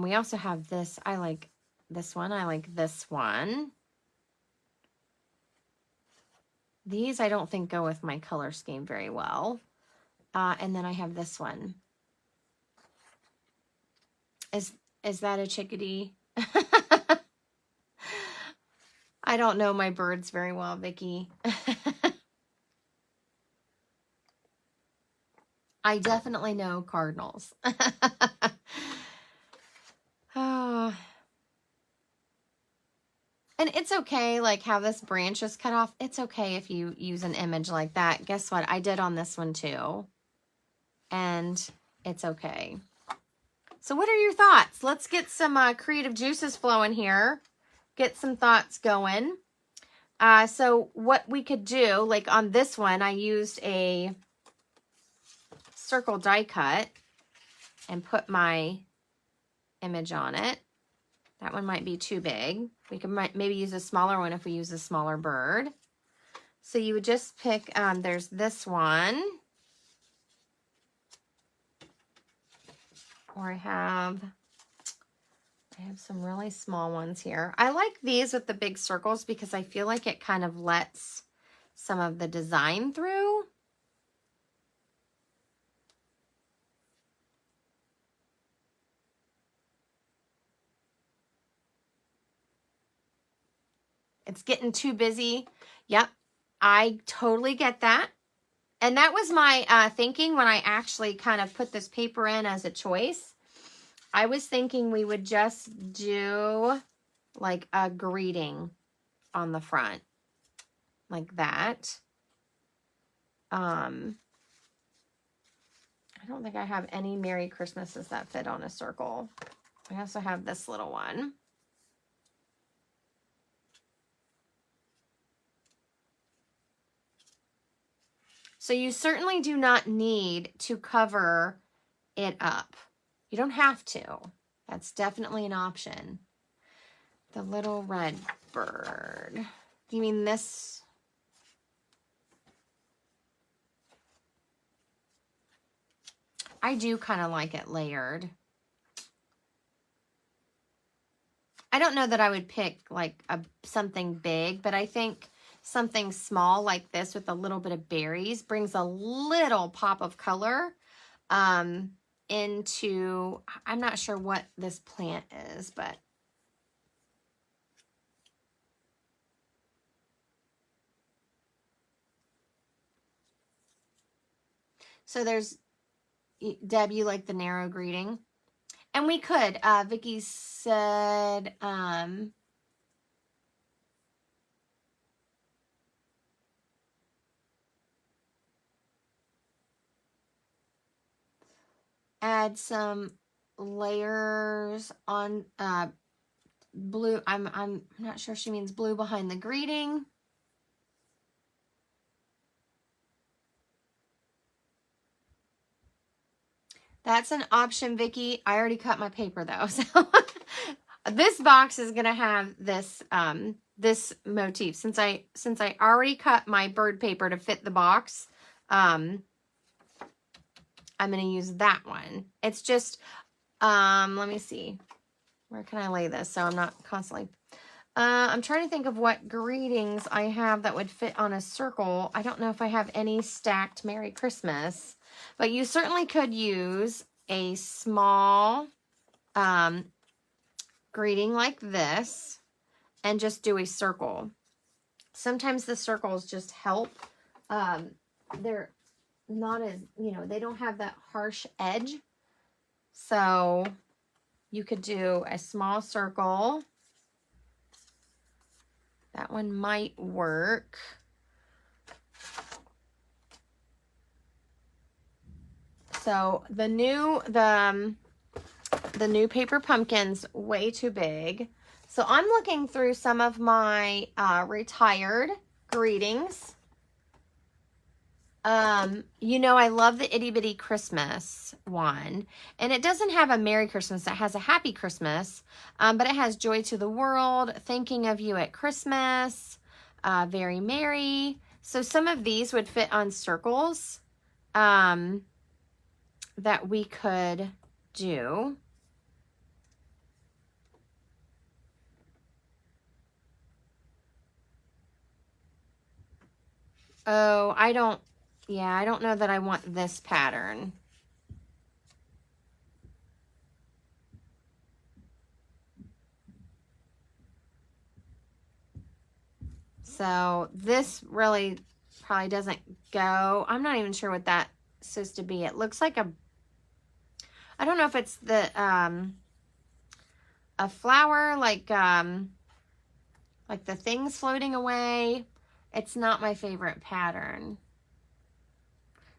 We also have this. I like this one. I like this one. These I don't think go with my color scheme very well. And then I have this one. Is that a chickadee? I don't know my birds very well, Vicki. I definitely know cardinals. Oh. And it's okay, like how this branch is cut off. It's okay if you use an image like that. Guess what? I did on this one too. And it's okay. So what are your thoughts? Let's get some creative juices flowing here. Get some thoughts going. So what we could do, like on this one, I used a circle die cut and put my image on it. That one might be too big. We could maybe use a smaller one if we use a smaller bird. So you would just pick, there's this one. Or I have some really small ones here. I like these with the big circles because I feel like it kind of lets some of the design through. It's getting too busy. Yep, I totally get that. And that was my thinking when I actually kind of put this paper in as a choice. I was thinking we would just do like a greeting on the front, like that. I don't think I have any Merry Christmases that fit on a circle. I also have this little one. So you certainly do not need to cover it up. You don't have to. That's definitely an option. The little red bird. You mean this? I do kind of like it layered. I don't know that I would pick like something big, but I think something small like this with a little bit of berries brings a little pop of color into, I'm not sure what this plant is, but so there's, Deb, you like the narrow greeting? And we could, Vicki said, add some layers on blue. I'm not sure she means blue behind the greeting. That's an option, Vicki. I already cut my paper though, so this box is gonna have this this motif. Since I already cut my bird paper to fit the box, I'm gonna use that one. It's just let me see. Where can I lay this so I'm not constantly... I'm trying to think of what greetings I have that would fit on a circle. I don't know if I have any stacked Merry Christmas, but you certainly could use a small greeting like this and just do a circle. Sometimes the circles just help. They're not as, they don't have that harsh edge. So you could do a small circle. That one might work. So the new paper pumpkin's way too big. So I'm looking through some of my retired greetings. I love the Itty Bitty Christmas one. And it doesn't have a Merry Christmas. It has a Happy Christmas. But it has Joy to the World, Thinking of You at Christmas, Very Merry. So some of these would fit on circles that we could do. Oh, I don't know that I want this pattern. So this really probably doesn't go. I'm not even sure what that supposed to be. It looks like I don't know if it's a flower, like the things floating away. It's not my favorite pattern.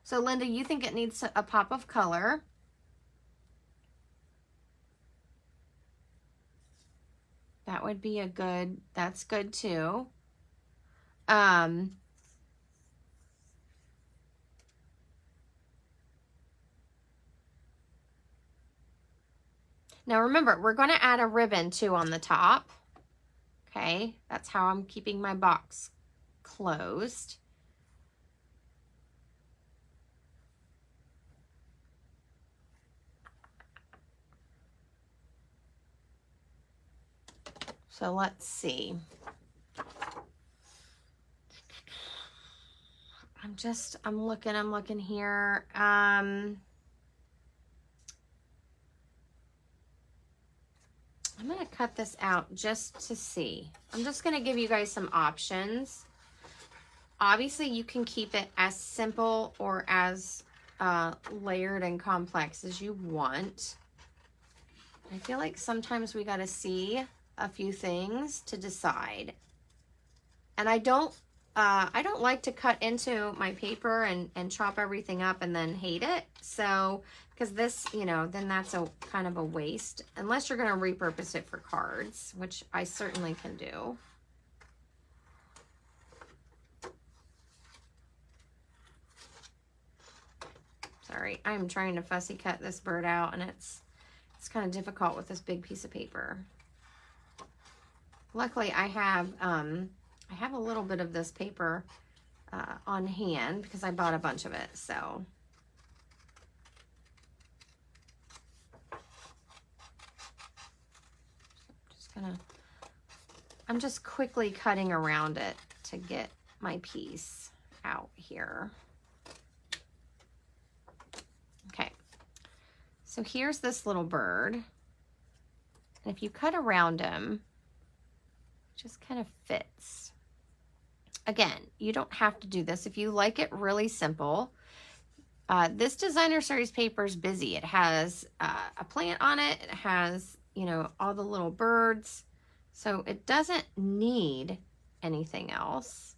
So Linda, you think it needs a pop of color. That would be that's good too. Now remember, we're going to add a ribbon too on the top. Okay, that's how I'm keeping my box closed. So let's see. I'm looking here. I'm going to cut this out just to see. I'm just going to give you guys some options. Obviously, you can keep it as simple or as layered and complex as you want. I feel like sometimes we got to see a few things to decide. And I don't like to cut into my paper and chop everything up and then hate it. So, because this, you know, then that's a kind of a waste, unless you're going to repurpose it for cards, which I certainly can do. Sorry, I'm trying to fussy cut this bird out, and it's kind of difficult with this big piece of paper. Luckily, I have a little bit of this paper on hand because I bought a bunch of it. So I'm just quickly cutting around it to get my piece out here. Okay, so here's this little bird. And if you cut around him, it just kind of fits. Again, you don't have to do this. If you like it really simple, this designer series paper is busy. It has a plant on it. It has, you know, all the little birds. So it doesn't need anything else.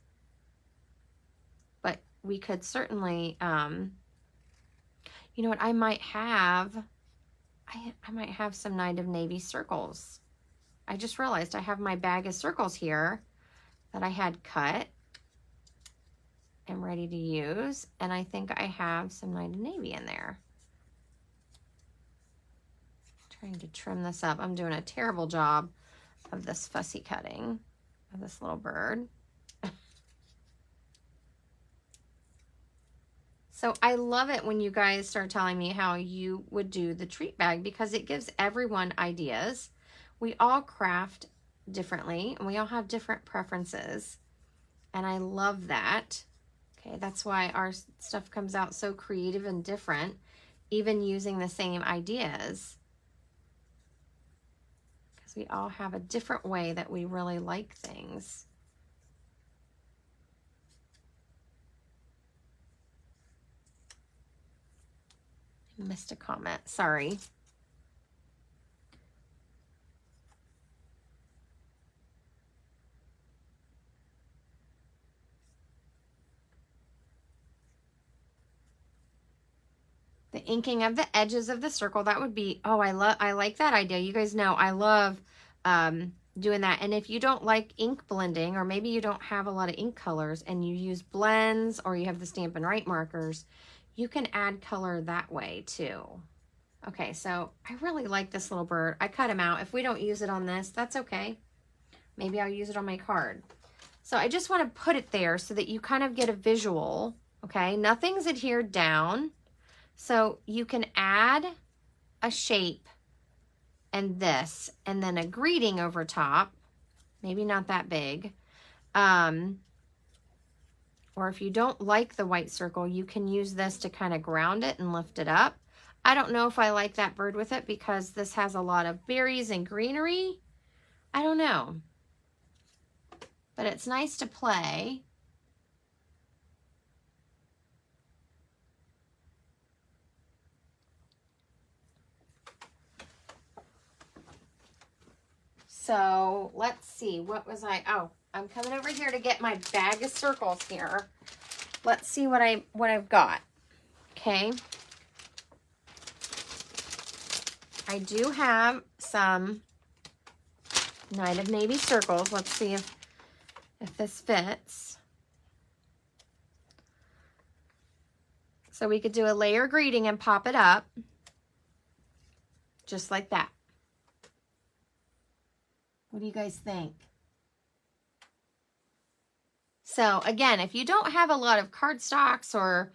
But we could certainly, you know what, I might have some Night of Navy circles. I just realized I have my bag of circles here that I had cut and ready to use. And I think I have some Night of Navy in there. Trying to trim this up. I'm doing a terrible job of this fussy cutting of this little bird. So I love it when you guys start telling me how you would do the treat bag, because it gives everyone ideas. We all craft differently and we all have different preferences. And I love that. Okay, that's why our stuff comes out so creative and different, even using the same ideas. Because we all have a different way that we really like things. I missed a comment, sorry. The inking of the edges of the circle, that would be, oh, I like that idea. You guys know I love doing that. And if you don't like ink blending, or maybe you don't have a lot of ink colors and you use blends, or you have the Stampin' Write markers, you can add color that way too. Okay, so I really like this little bird. I cut him out. If we don't use it on this, that's okay. Maybe I'll use it on my card. So I just want to put it there so that you kind of get a visual, okay? Nothing's adhered down. So you can add a shape and this, and then a greeting over top, maybe not that big. Or if you don't like the white circle, you can use this to kind of ground it and lift it up. I don't know if I like that bird with it because this has a lot of berries and greenery. I don't know. But it's nice to play. So let's see, what was oh, I'm coming over here to get my bag of circles here. Let's see what I've got. Okay. I do have some Night of Navy circles. Let's see if this fits. So we could do a layer greeting and pop it up just like that. What do you guys think? So again, if you don't have a lot of cardstocks or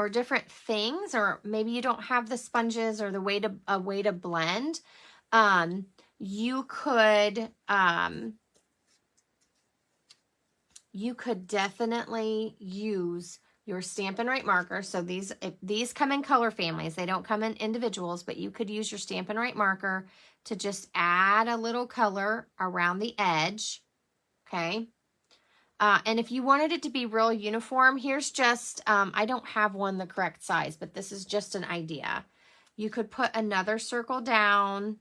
different things, or maybe you don't have the sponges or a way to blend, you could definitely use your Stampin' Write marker. So these come in color families. They don't come in individuals, but you could use your Stampin' Write marker to just add a little color around the edge, okay? And if you wanted it to be real uniform, here's just, I don't have one the correct size, but this is just an idea. You could put another circle down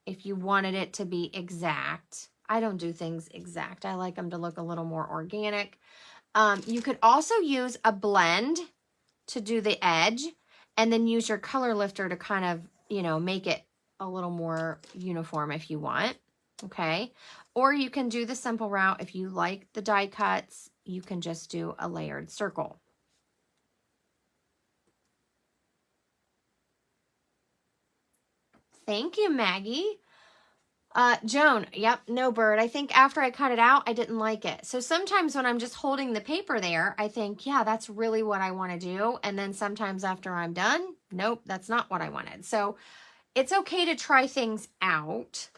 if you wanted it to be exact. I don't do things exact. I like them to look a little more organic. You could also use a blend to do the edge, and then use your color lifter to kind of, make it a little more uniform if you want, okay? Or you can do the simple route. If you like the die cuts, you can just do a layered circle. Thank you, Maggie. Joan, yep, no bird. I think after I cut it out, I didn't like it. So sometimes when I'm just holding the paper there, I think, yeah, that's really what I want to do. And then sometimes after I'm done, nope, that's not what I wanted. So it's okay to try things out,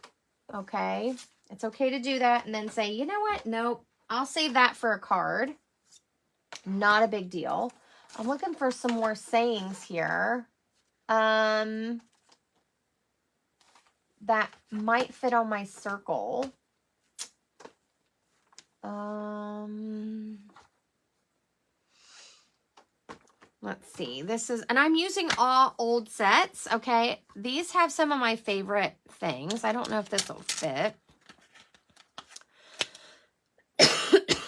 okay? It's okay to do that and then say, you know what? Nope, I'll save that for a card. Not a big deal. I'm looking for some more sayings here. That might fit on my circle. Let's see. This is, and I'm using all old sets, okay? These have some of my favorite things. I don't know if this will fit.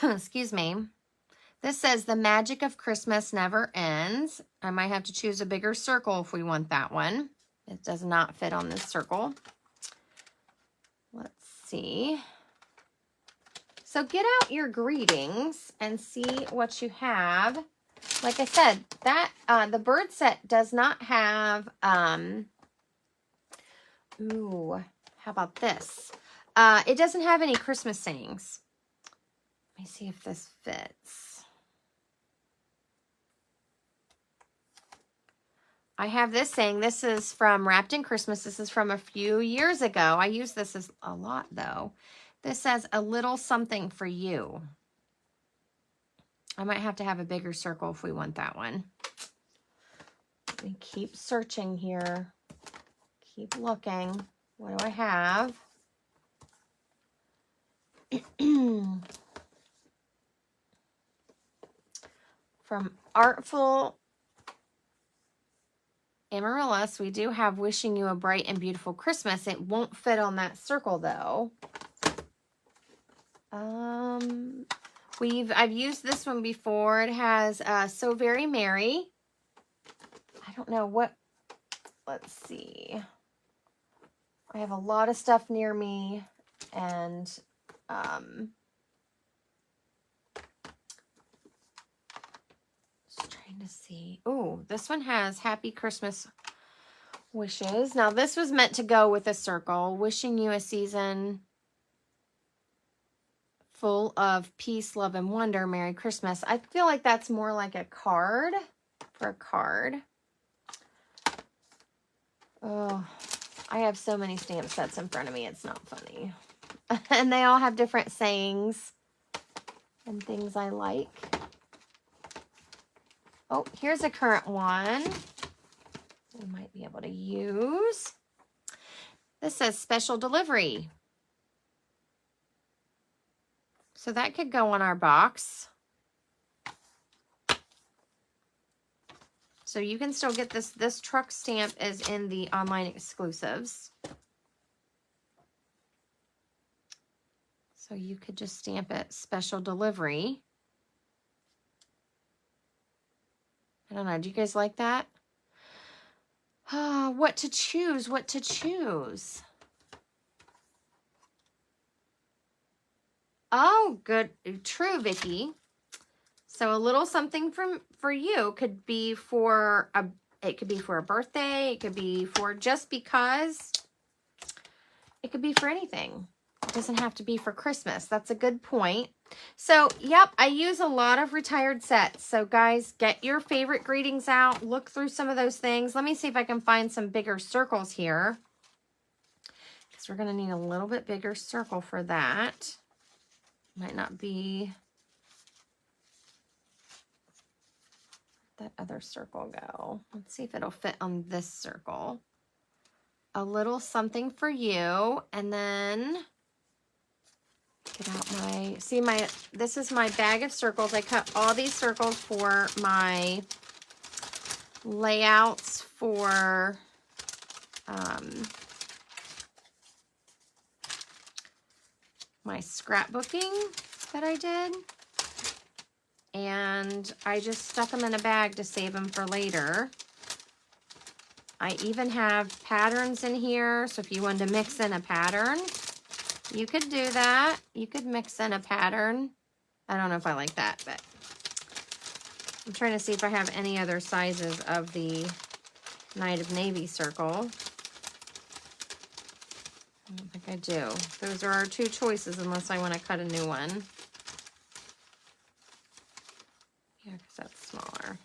Excuse me. This says, the magic of Christmas never ends. I might have to choose a bigger circle if we want that one. It does not fit on this circle. Let's see. So get out your greetings and see what you have. Like I said, that the bird set does not have, ooh, how about this? It doesn't have any Christmas sayings. Let me see if this fits. I have this saying. This is from Wrapped in Christmas. This is from a few years ago. I use this a lot, though. This says, a little something for you. I might have to have a bigger circle if we want that one. Let me keep searching here. Keep looking. What do I have? From Artful Amaryllis, we do have Wishing You a Bright and Beautiful Christmas. It won't fit on that circle, though. I've used this one before. It has So Very Merry. I don't know what, let's see. I have a lot of stuff near me, and just trying to see. Oh, this one has Happy Christmas Wishes. Now this was meant to go with a circle. Wishing you a season full of peace, love, and wonder. Merry Christmas. I feel like that's more like a card for a card. Oh, I have so many stamp sets in front of me. It's not funny. And they all have different sayings and things I like. Oh, here's a current one we might be able to use. This says special delivery. So that could go on our box. So you can still get this. This truck stamp is in the online exclusives. So you could just stamp it special delivery. I don't know. Do you guys like that? What to choose? What to choose? Oh, good. True, Vicki. So a little something for you could be for a, it could be for a birthday. It could be for just because. It could be for anything. It doesn't have to be for Christmas. That's a good point. So, yep, I use a lot of retired sets. So, guys, get your favorite greetings out. Look through some of those things. Let me see if I can find some bigger circles here. Because we're going to need a little bit bigger circle for that. Might not be... Where'd that other circle go? Let's see if it'll fit on this circle. A little something for you. And then... Get out my, see this is my bag of circles. I cut all these circles for my layouts for my scrapbooking that I did. And I just stuck them in a bag to save them for later. I even have patterns in here. So if you wanted to mix in a pattern, you could do that. You could mix in a pattern. I don't know if I like that, but I'm trying to see if I have any other sizes of the Night of Navy circle. I don't think I do. Those are our two choices unless I want to cut a new one. Yeah, because that's smaller.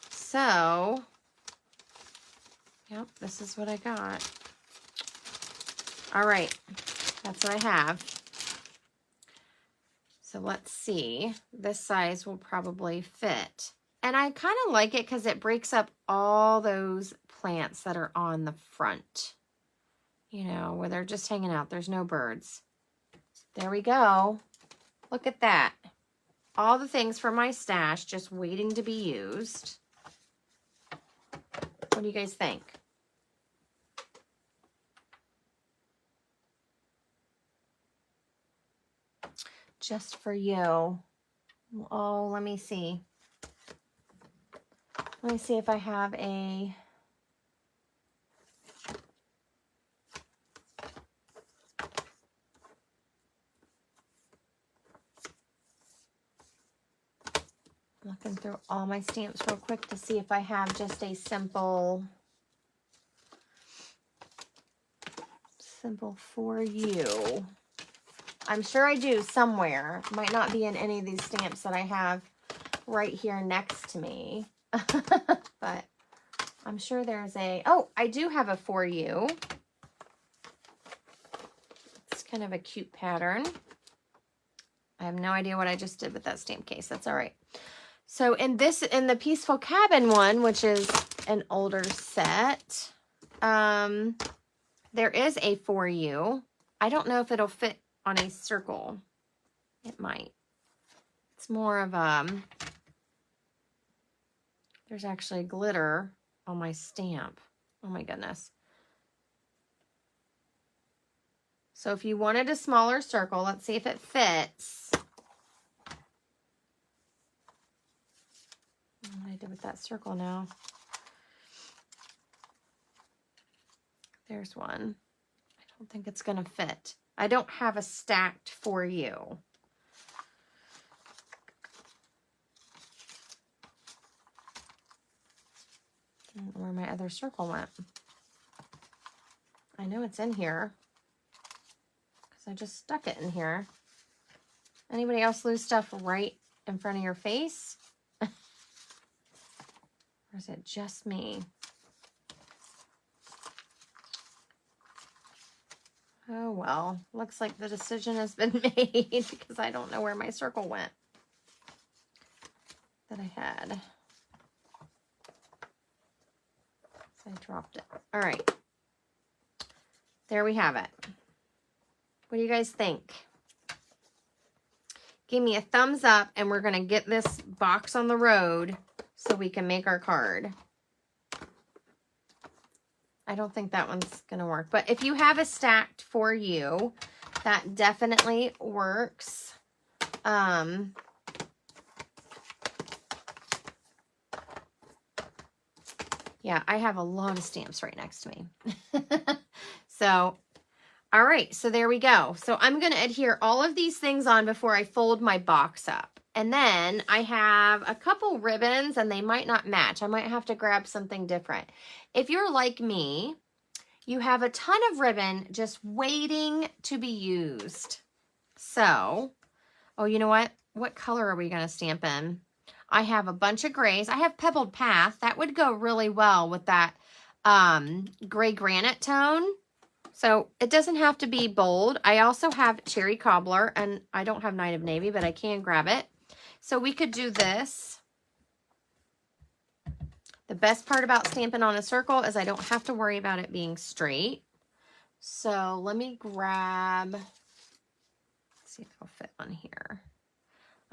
So, yep, this is what I got. All right. That's what I have. So let's see. This size will probably fit. And I kind of like it because it breaks up all those plants that are on the front. You know, where they're just hanging out. There's no birds. There we go. Look at that. All the things from my stash just waiting to be used. What do you guys think? Just for you. Oh, let me see. Let me see if I have a... Looking through all my stamps real quick to see if I have just a simple for you. I'm sure I do somewhere. Might not be in any of these stamps that I have right here next to me. But I'm sure there's a... Oh, I do have a for you. It's kind of a cute pattern. I have no idea what I just did with that stamp case. That's all right. So in the Peaceful Cabin one, which is an older set, there is a for you. I don't know if it'll fit on a circle. It might. It's more of there's actually glitter on my stamp. Oh my goodness. So if you wanted a smaller circle, let's see if it fits. What I did with that circle now. There's one. I don't think it's going to fit. I don't have a stacked for you. I don't know where my other circle went. I know it's in here because I just stuck it in here. Anybody else lose stuff right in front of your face? Or is it just me? Oh, well, looks like the decision has been made because I don't know where my circle went that I had. So I dropped it. All right. There we have it. What do you guys think? Give me a thumbs up and we're going to get this box on the road so we can make our card. I don't think that one's going to work. But if you have a stacked for you, That definitely works. Yeah, I have a lot of stamps right next to me. So, all right, so there we go. So I'm going to adhere all of these things on before I fold my box up. And then I have a couple ribbons and they might not match. I might have to grab something different. If you're like me, you have a ton of ribbon just waiting to be used. So, oh, you know what? What color are we going to stamp in? I have a bunch of grays. I have Pebbled Path. That would go really well with that gray granite tone. So it doesn't have to be bold. I also have Cherry Cobbler, and I don't have Night of Navy, but I can grab it. So we could do this. The best part about stamping on a circle is I don't have to worry about it being straight. So let me grab, let's see if it'll fit on here.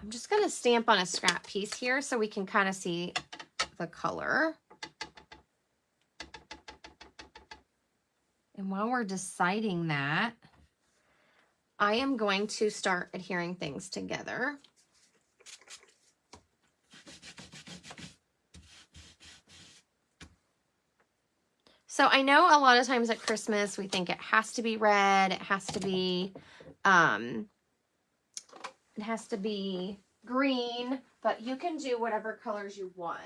I'm just going to stamp on a scrap piece here so we can kind of see the color. And while we're deciding that, I am going to start adhering things together. So I know a lot of times at Christmas we think it has to be red, it has to be green, but you can do whatever colors you want.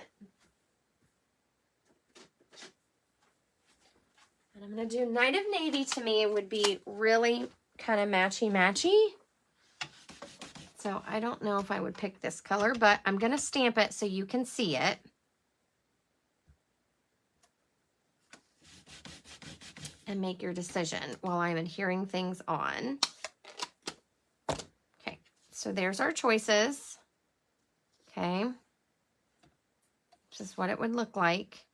And I'm going to do Night of Navy. To me, it would be really kind of matchy-matchy. So I don't know if I would pick this color, but I'm going to stamp it so you can see it. And make your decision while I'm adhering things on. Okay, so there's our choices. Okay. This is what it would look like.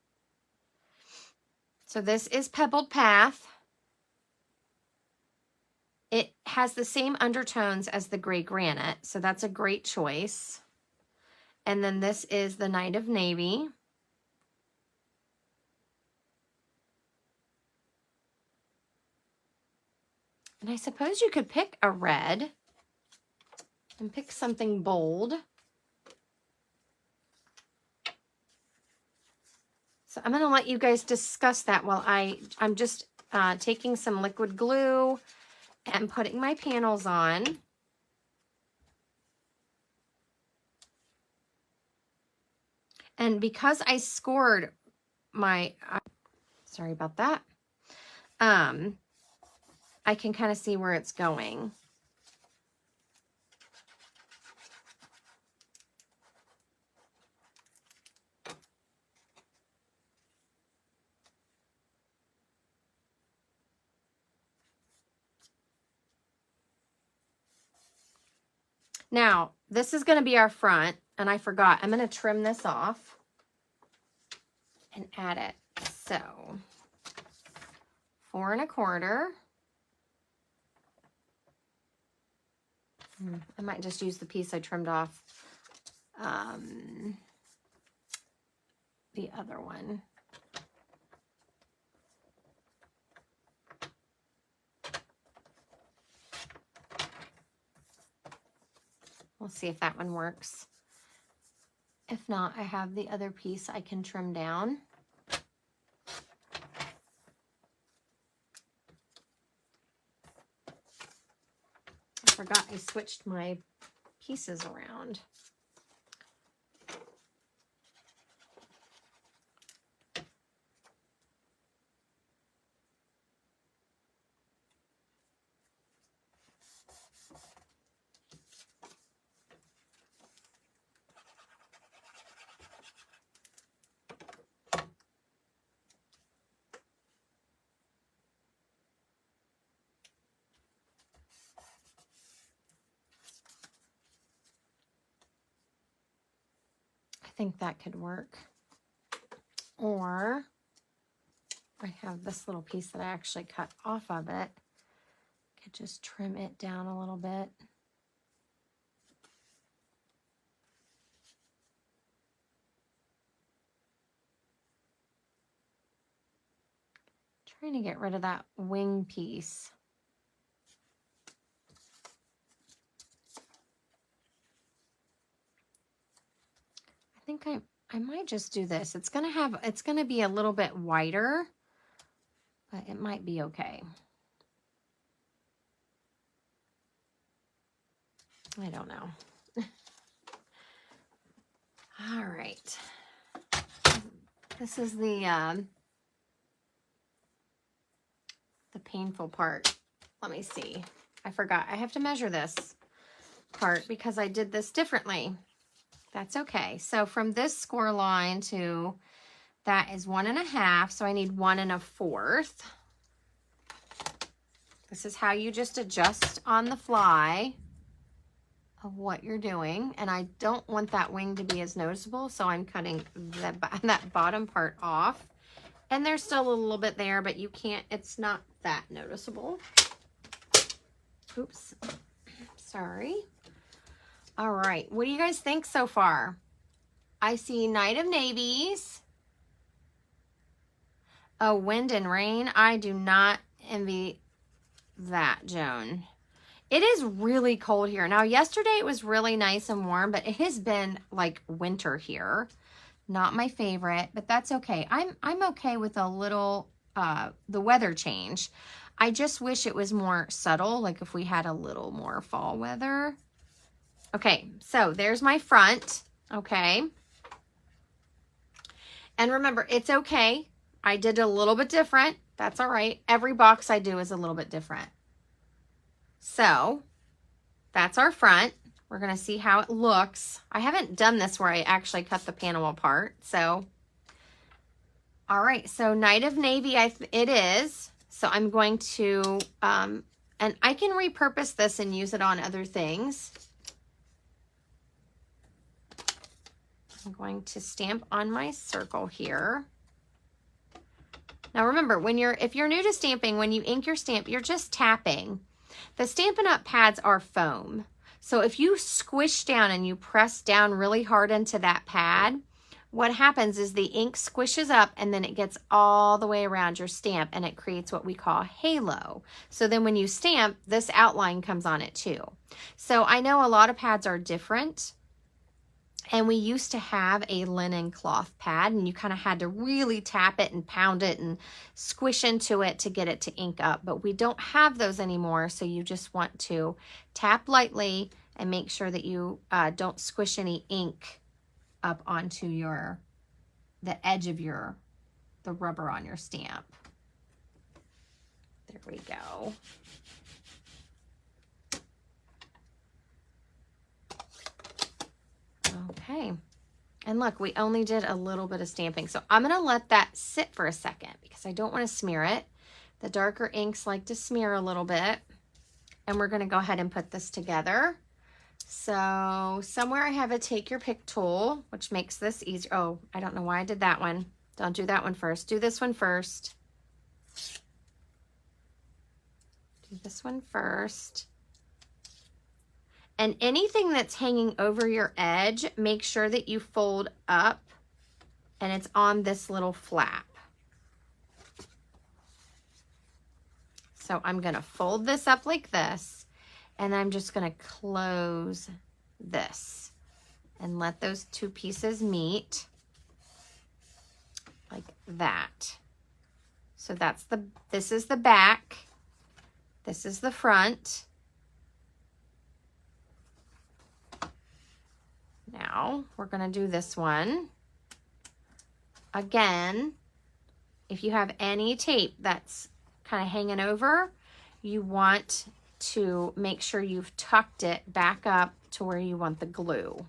So this is Pebbled Path. It has the same undertones as the gray granite, so that's a great choice. And then this is the Night of Navy. And I suppose you could pick a red and pick something bold. So I'm going to let you guys discuss that while I'm just taking some liquid glue and putting my panels on. And because I scored my, sorry about that, I can kind of see where it's going. Now, this is going to be our front, and I forgot. I'm going to trim this off and add it. So, 4 1/4. I might just use the piece I trimmed off the other one. We'll see if that one works. If not, I have the other piece I can trim down. I forgot I switched my pieces around. I think that could work. Or I have this little piece that I actually cut off of it. I could just trim it down a little bit. Trying to get rid of that wing piece. think I might just do this. It's gonna be a little bit wider, but it might be okay. I don't know. All right. This is the painful part. Let me see. I forgot. I have to measure this part because I did this differently. That's okay. So from this score line to that is 1.5. So I need 1 1/4. This is how you just adjust on the fly of what you're doing. And I don't want that wing to be as noticeable. So I'm cutting that bottom part off. And there's still a little bit there, but you can't, it's not that noticeable. Oops. Sorry. All right. What do you guys think so far? I see Night of Navies. Oh, wind and rain. I do not envy that, Joan. It is really cold here. Now, yesterday it was really nice and warm, but it has been like winter here. Not my favorite, but that's okay. I'm okay with a little, the weather change. I just wish it was more subtle, like if we had a little more fall weather. Okay, so there's my front, okay? And remember, it's okay. I did a little bit different. That's all right. Every box I do is a little bit different. So that's our front. We're going to see how it looks. I haven't done this where I actually cut the panel apart. So, all right. So Night of Navy, it is. So I'm going to, and I can repurpose this and use it on other things. I'm going to stamp on my circle here. Now remember, if you're new to stamping, when you ink your stamp, you're just tapping. The Stampin' Up! Pads are foam. So if you squish down and you press down really hard into that pad, what happens is the ink squishes up and then it gets all the way around your stamp and it creates what we call halo. So then when you stamp, this outline comes on it too. So I know a lot of pads are different. And we used to have a linen cloth pad and you kind of had to really tap it and pound it and squish into it to get it to ink up. But we don't have those anymore. So you just want to tap lightly and make sure that you don't squish any ink up onto the edge of the rubber on your stamp. There we go. Okay, and look, we only did a little bit of stamping. So I'm going to let that sit for a second because I don't want to smear it. The darker inks like to smear a little bit. And we're going to go ahead and put this together. So somewhere I have a take your pick tool, which makes this easier. Oh, I don't know why I did that one. Don't do that one first. Do this one first. Do this one first. And anything that's hanging over your edge, make sure that you fold up and it's on this little flap. So I'm going to fold this up like this, and I'm just going to close this and let those two pieces meet like that. So this is the back, this is the front. Now we're going to do this one. Again, if you have any tape that's kind of hanging over, you want to make sure you've tucked it back up to where you want the glue.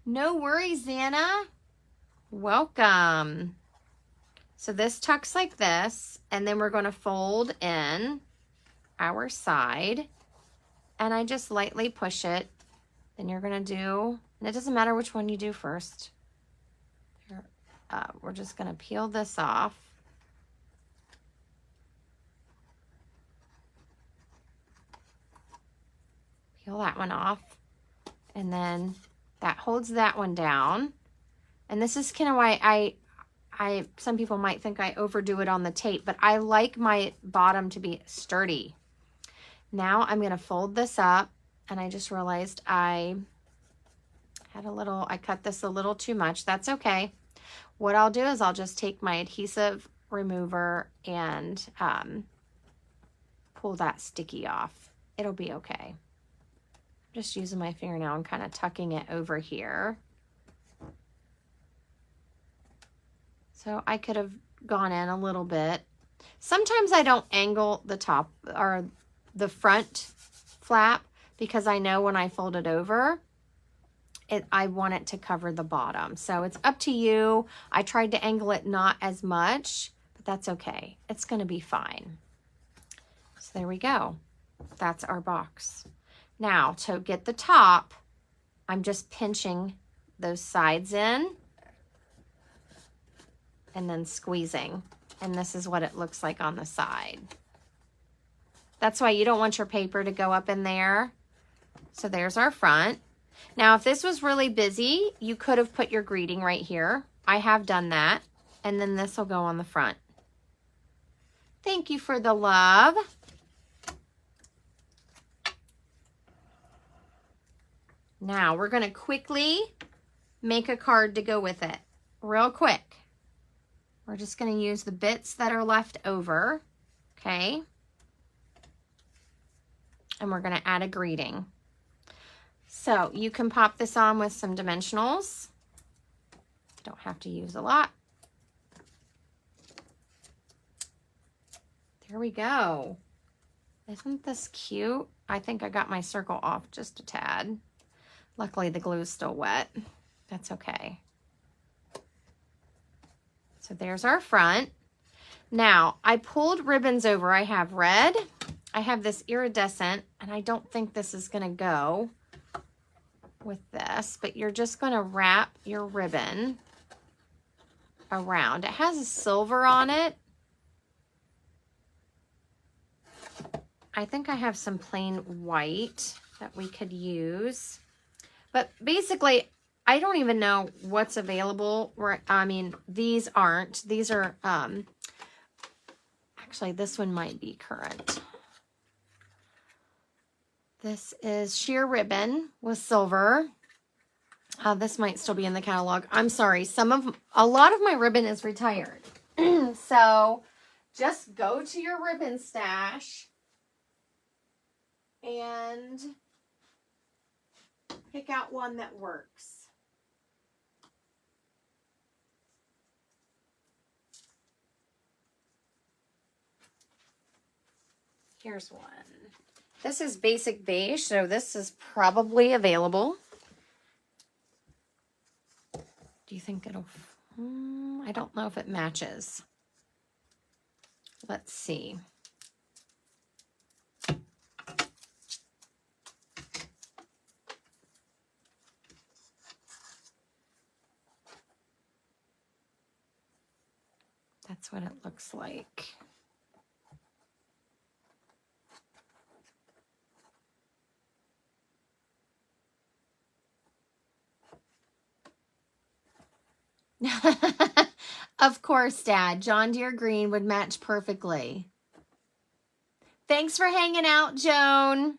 No worries, Xana. Welcome. So this tucks like this, and then we're going to fold in our side, and I just lightly push it. Then you're going to do, and it doesn't matter which one you do first. We're just going to peel this off. Peel that one off. And then that holds that one down. And this is kind of why some people might think I overdo it on the tape, but I like my bottom to be sturdy. Now I'm going to fold this up. And I just realized I I cut this a little too much. That's okay. What I'll do is I'll just take my adhesive remover and pull that sticky off. It'll be okay. Just using my fingernail and kind of tucking it over here. So I could have gone in a little bit. Sometimes I don't angle the top or the front flap because I know when I fold it over, I want it to cover the bottom. So it's up to you. I tried to angle it not as much, but that's okay. It's going to be fine. So there we go. That's our box. Now to get the top, I'm just pinching those sides in and then squeezing. And this is what it looks like on the side. That's why you don't want your paper to go up in there. So there's our front. Now, if this was really busy, you could have put your greeting right here. I have done that. And then this will go on the front. Thank you for the love. Now, we're going to quickly make a card to go with it. Real quick. We're just going to use the bits that are left over. Okay. And we're going to add a greeting. So you can pop this on with some dimensionals. Don't have to use a lot. There we go. Isn't this cute? I think I got my circle off just a tad. Luckily the glue is still wet. That's okay. So there's our front. Now I pulled ribbons over. I have red. I have this iridescent, and I don't think this is going to go with this, but you're just going to wrap your ribbon around. It has a silver on it. I think I have some plain white that we could use, but basically I don't even know what's available. I mean, these aren't. These are, actually this one might be current. This is sheer ribbon with silver. This might still be in the catalog. I'm sorry. A lot of my ribbon is retired. So just go to your ribbon stash and pick out one that works. Here's one. This is basic beige, so this is probably available. Do you think it'll... I don't know if it matches. Let's see. That's what it looks like. Of course, Dad. John Deere green would match perfectly. Thanks for hanging out, Joan.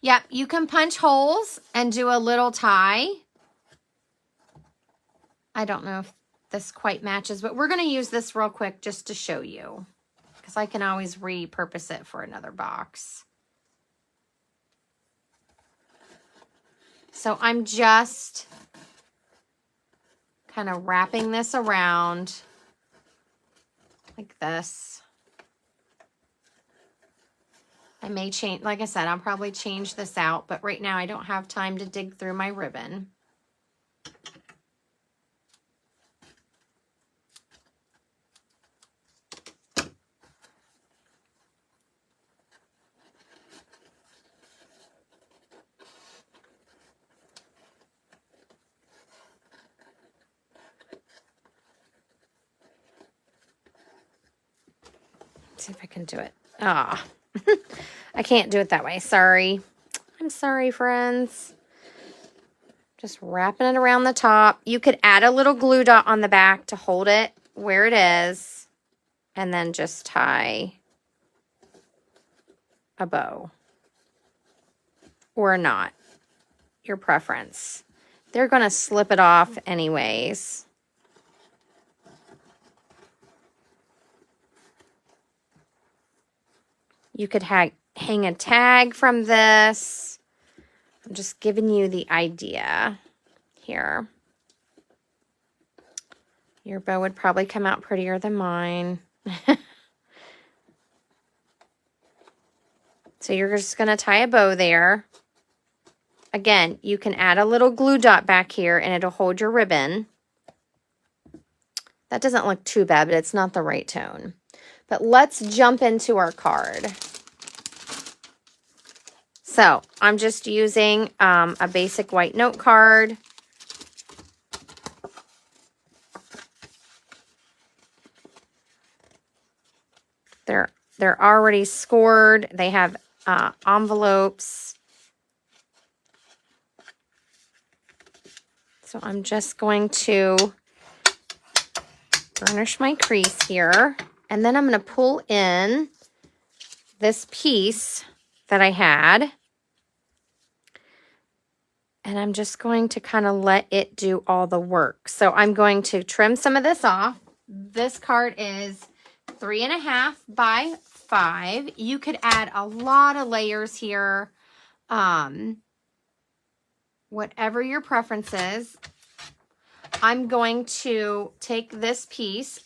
Yep, you can punch holes and do a little tie. I don't know if this quite matches, but we're going to use this real quick just to show you, because I can always repurpose it for another box. So I'm just kind of wrapping this around like this. I may change, like I said, I'll probably change this out, but right now I don't have time to dig through my ribbon. See if I can do it. Ah, I can't do it that way. Sorry. I'm sorry, friends. Just wrapping it around the top. You could add a little glue dot on the back to hold it where it is, and then just tie a bow. or not. Your preference. They're going to slip it off anyways. You could hang a tag from this. I'm just giving you the idea here. Your bow would probably come out prettier than mine. So you're just going to tie a bow there. Again, you can add a little glue dot back here and it'll hold your ribbon. That doesn't look too bad, but it's not the right tone. But let's jump into our card. So I'm just using a basic white note card. They're already scored. They have envelopes. So I'm just going to burnish my crease here. And then I'm going to pull in this piece that I had. And I'm just going to kind of let it do all the work. So I'm going to trim some of this off. This card is 3.5 by 5. You could add a lot of layers here. Whatever your preference is. I'm going to take this piece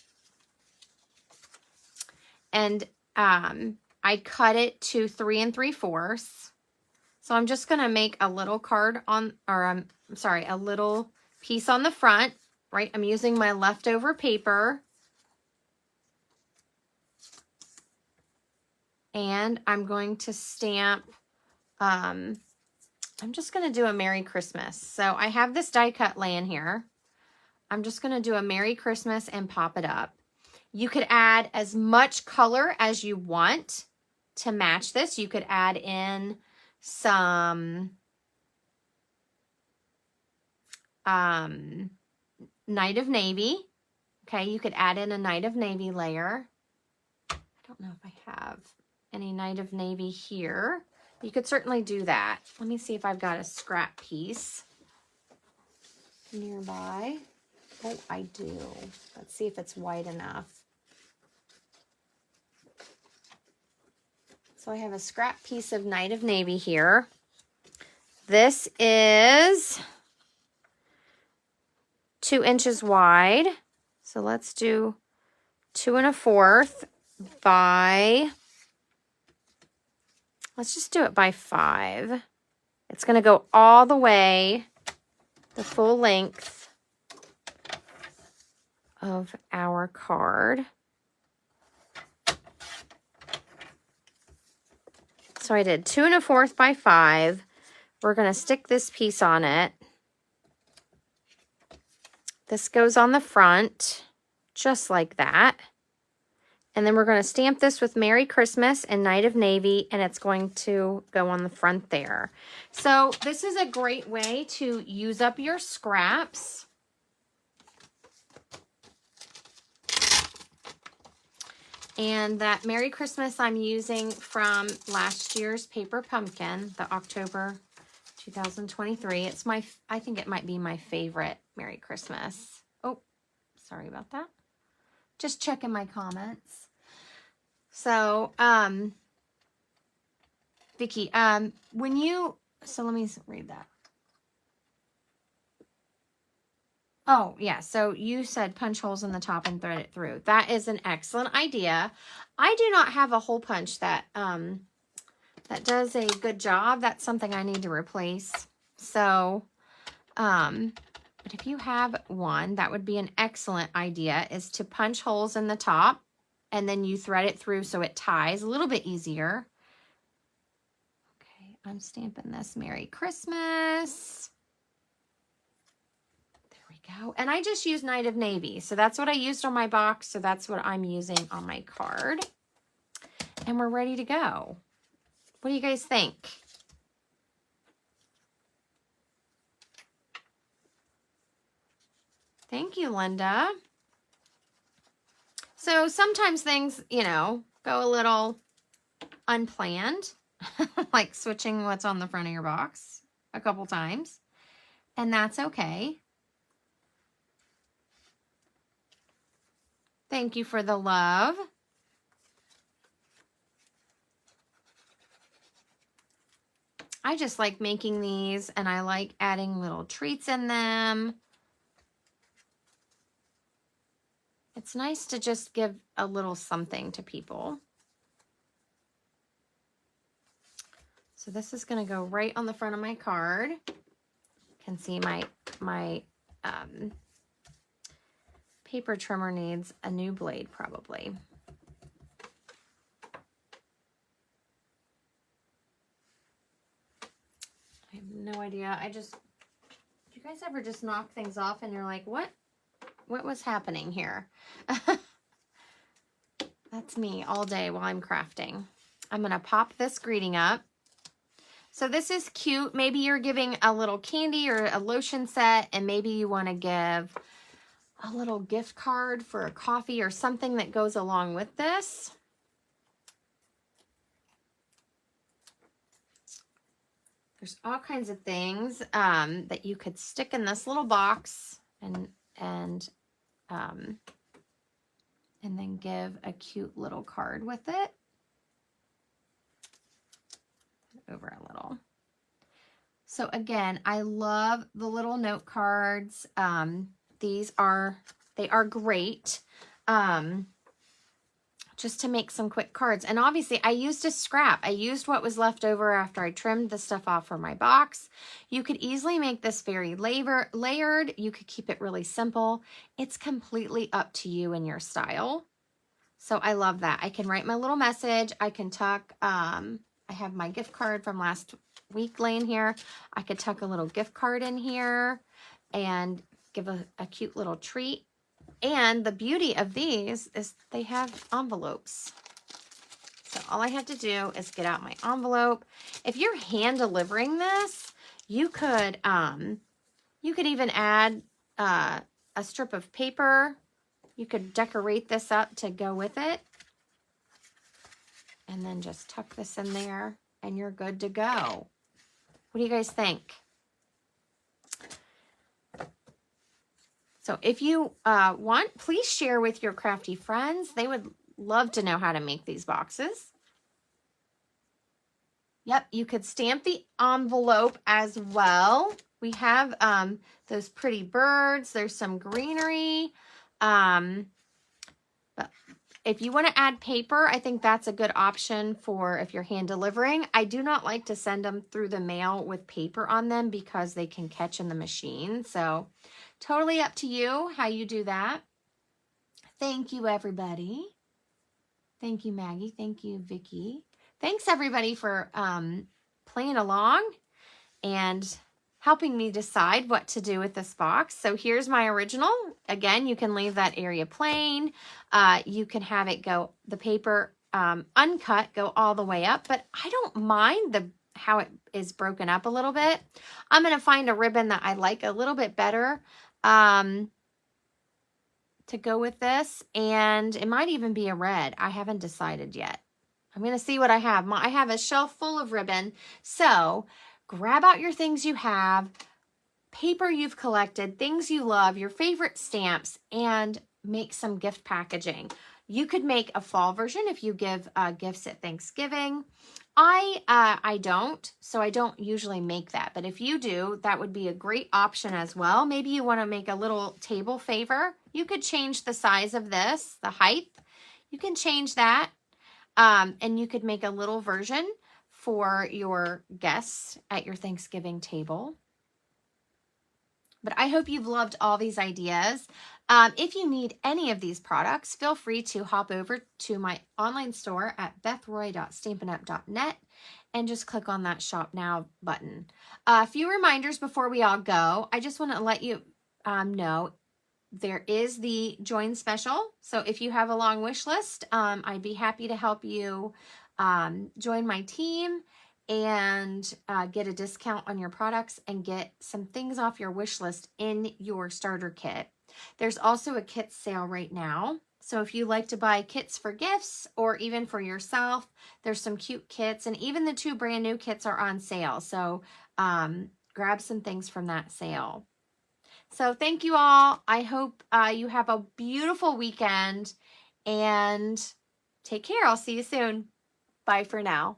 and I cut it to 3 3/4. So I'm just going to make a little card on, or I'm sorry, a little piece on the front, right? I'm using my leftover paper. And I'm going to stamp, I'm just going to do a Merry Christmas. So I have this die cut laying here. I'm just going to do a Merry Christmas and pop it up. You could add as much color as you want to match this. You could add in some Night of Navy. Okay, you could add in a Night of Navy layer. I don't know if I have any Night of Navy here. You could certainly do that. Let me see if I've got a scrap piece nearby. Oh, I do. Let's see if it's white enough. So I have a scrap piece of Night of Navy here. This is 2 inches wide. So let's do 2 1/4 by, let's just do it by 5. It's going to go all the way, the full length of our card. So I did 2 1/4 by 5. We're going to stick this piece on it. This goes on the front, just like that. And then we're going to stamp this with Merry Christmas and Night of Navy, and it's going to go on the front there. So this is a great way to use up your scraps. And that Merry Christmas I'm using from last year's Paper Pumpkin, the October 2023. It's I think it might be my favorite Merry Christmas. Oh, sorry about that. Just checking my comments. So, Vicki, so let me read that. Oh, yeah. So you said punch holes in the top and thread it through. That is an excellent idea. I do not have a hole punch that that does a good job. That's something I need to replace. So, but if you have one, that would be an excellent idea, is to punch holes in the top and then you thread it through so it ties a little bit easier. Okay, I'm stamping this Merry Christmas. Go. And I just used Night of Navy. So that's what I used on my box. So that's what I'm using on my card. And we're ready to go. What do you guys think? Thank you, Linda. So sometimes things, go a little unplanned. like switching what's on the front of your box a couple times, and that's okay. Thank you for the love. I just like making these, and I like adding little treats in them. It's nice to just give a little something to people. So this is going to go right on the front of my card. You can see my paper trimmer needs a new blade probably. I have no idea. Do you guys ever just knock things off and you're like, what was happening here? That's me all day while I'm crafting. I'm going to pop this greeting up. So this is cute. Maybe you're giving a little candy or a lotion set, and maybe you want to give a little gift card for a coffee or something that goes along with this. There's all kinds of things that you could stick in this little box and then give a cute little card with it. Over a little. So again, I love the little note cards. They are great. Just to make some quick cards. And obviously I used a scrap. I used what was left over after I trimmed the stuff off from my box. You could easily make this very layered. You could keep it really simple. It's completely up to you and your style. So I love that. I can write my little message. I can tuck, I have my gift card from last week laying here. I could tuck a little gift card in here and give a cute little treat. And the beauty of these is they have envelopes. So all I have to do is get out my envelope. If you're hand delivering this, you could even add a strip of paper. You could decorate this up to go with it. And then just tuck this in there and you're good to go. What do you guys think? So if you want, please share with your crafty friends. They would love to know how to make these boxes. Yep, you could stamp the envelope as well. We have those pretty birds. There's some greenery. But if you want to add paper, I think that's a good option for if you're hand delivering. I do not like to send them through the mail with paper on them because they can catch in the machine. So totally up to you how you do that. Thank you, everybody. Thank you, Maggie. Thank you, Vicki. Thanks, everybody, for playing along and helping me decide what to do with this box. So here's my original. Again, you can leave that area plain. You can have it go, the paper uncut, go all the way up, but I don't mind how it is broken up a little bit. I'm going to find a ribbon that I like a little bit better to go with this, and it might even be a red. I haven't decided yet. I'm going to see what I have. I have a shelf full of ribbon, so grab out your things you have, paper you've collected, things you love, your favorite stamps, and make some gift packaging. You could make a fall version if you give gifts at Thanksgiving. I don't, so I don't usually make that. But if you do, that would be a great option as well. Maybe you want to make a little table favor. You could change the size of this, the height. You can change that. And you could make a little version for your guests at your Thanksgiving table. But I hope you've loved all these ideas. If you need any of these products, feel free to hop over to my online store at bethroy.stampinup.net and just click on that Shop Now button. A few reminders before we all go. I just want to let you know there is the Join Special. So if you have a long wish list, I'd be happy to help you join my team and get a discount on your products and get some things off your wish list in your starter kit. There's also a kit sale right now. So if you like to buy kits for gifts or even for yourself, there's some cute kits, and even the 2 brand new kits are on sale. So grab some things from that sale. So thank you all. I hope you have a beautiful weekend, and take care. I'll see you soon. Bye for now.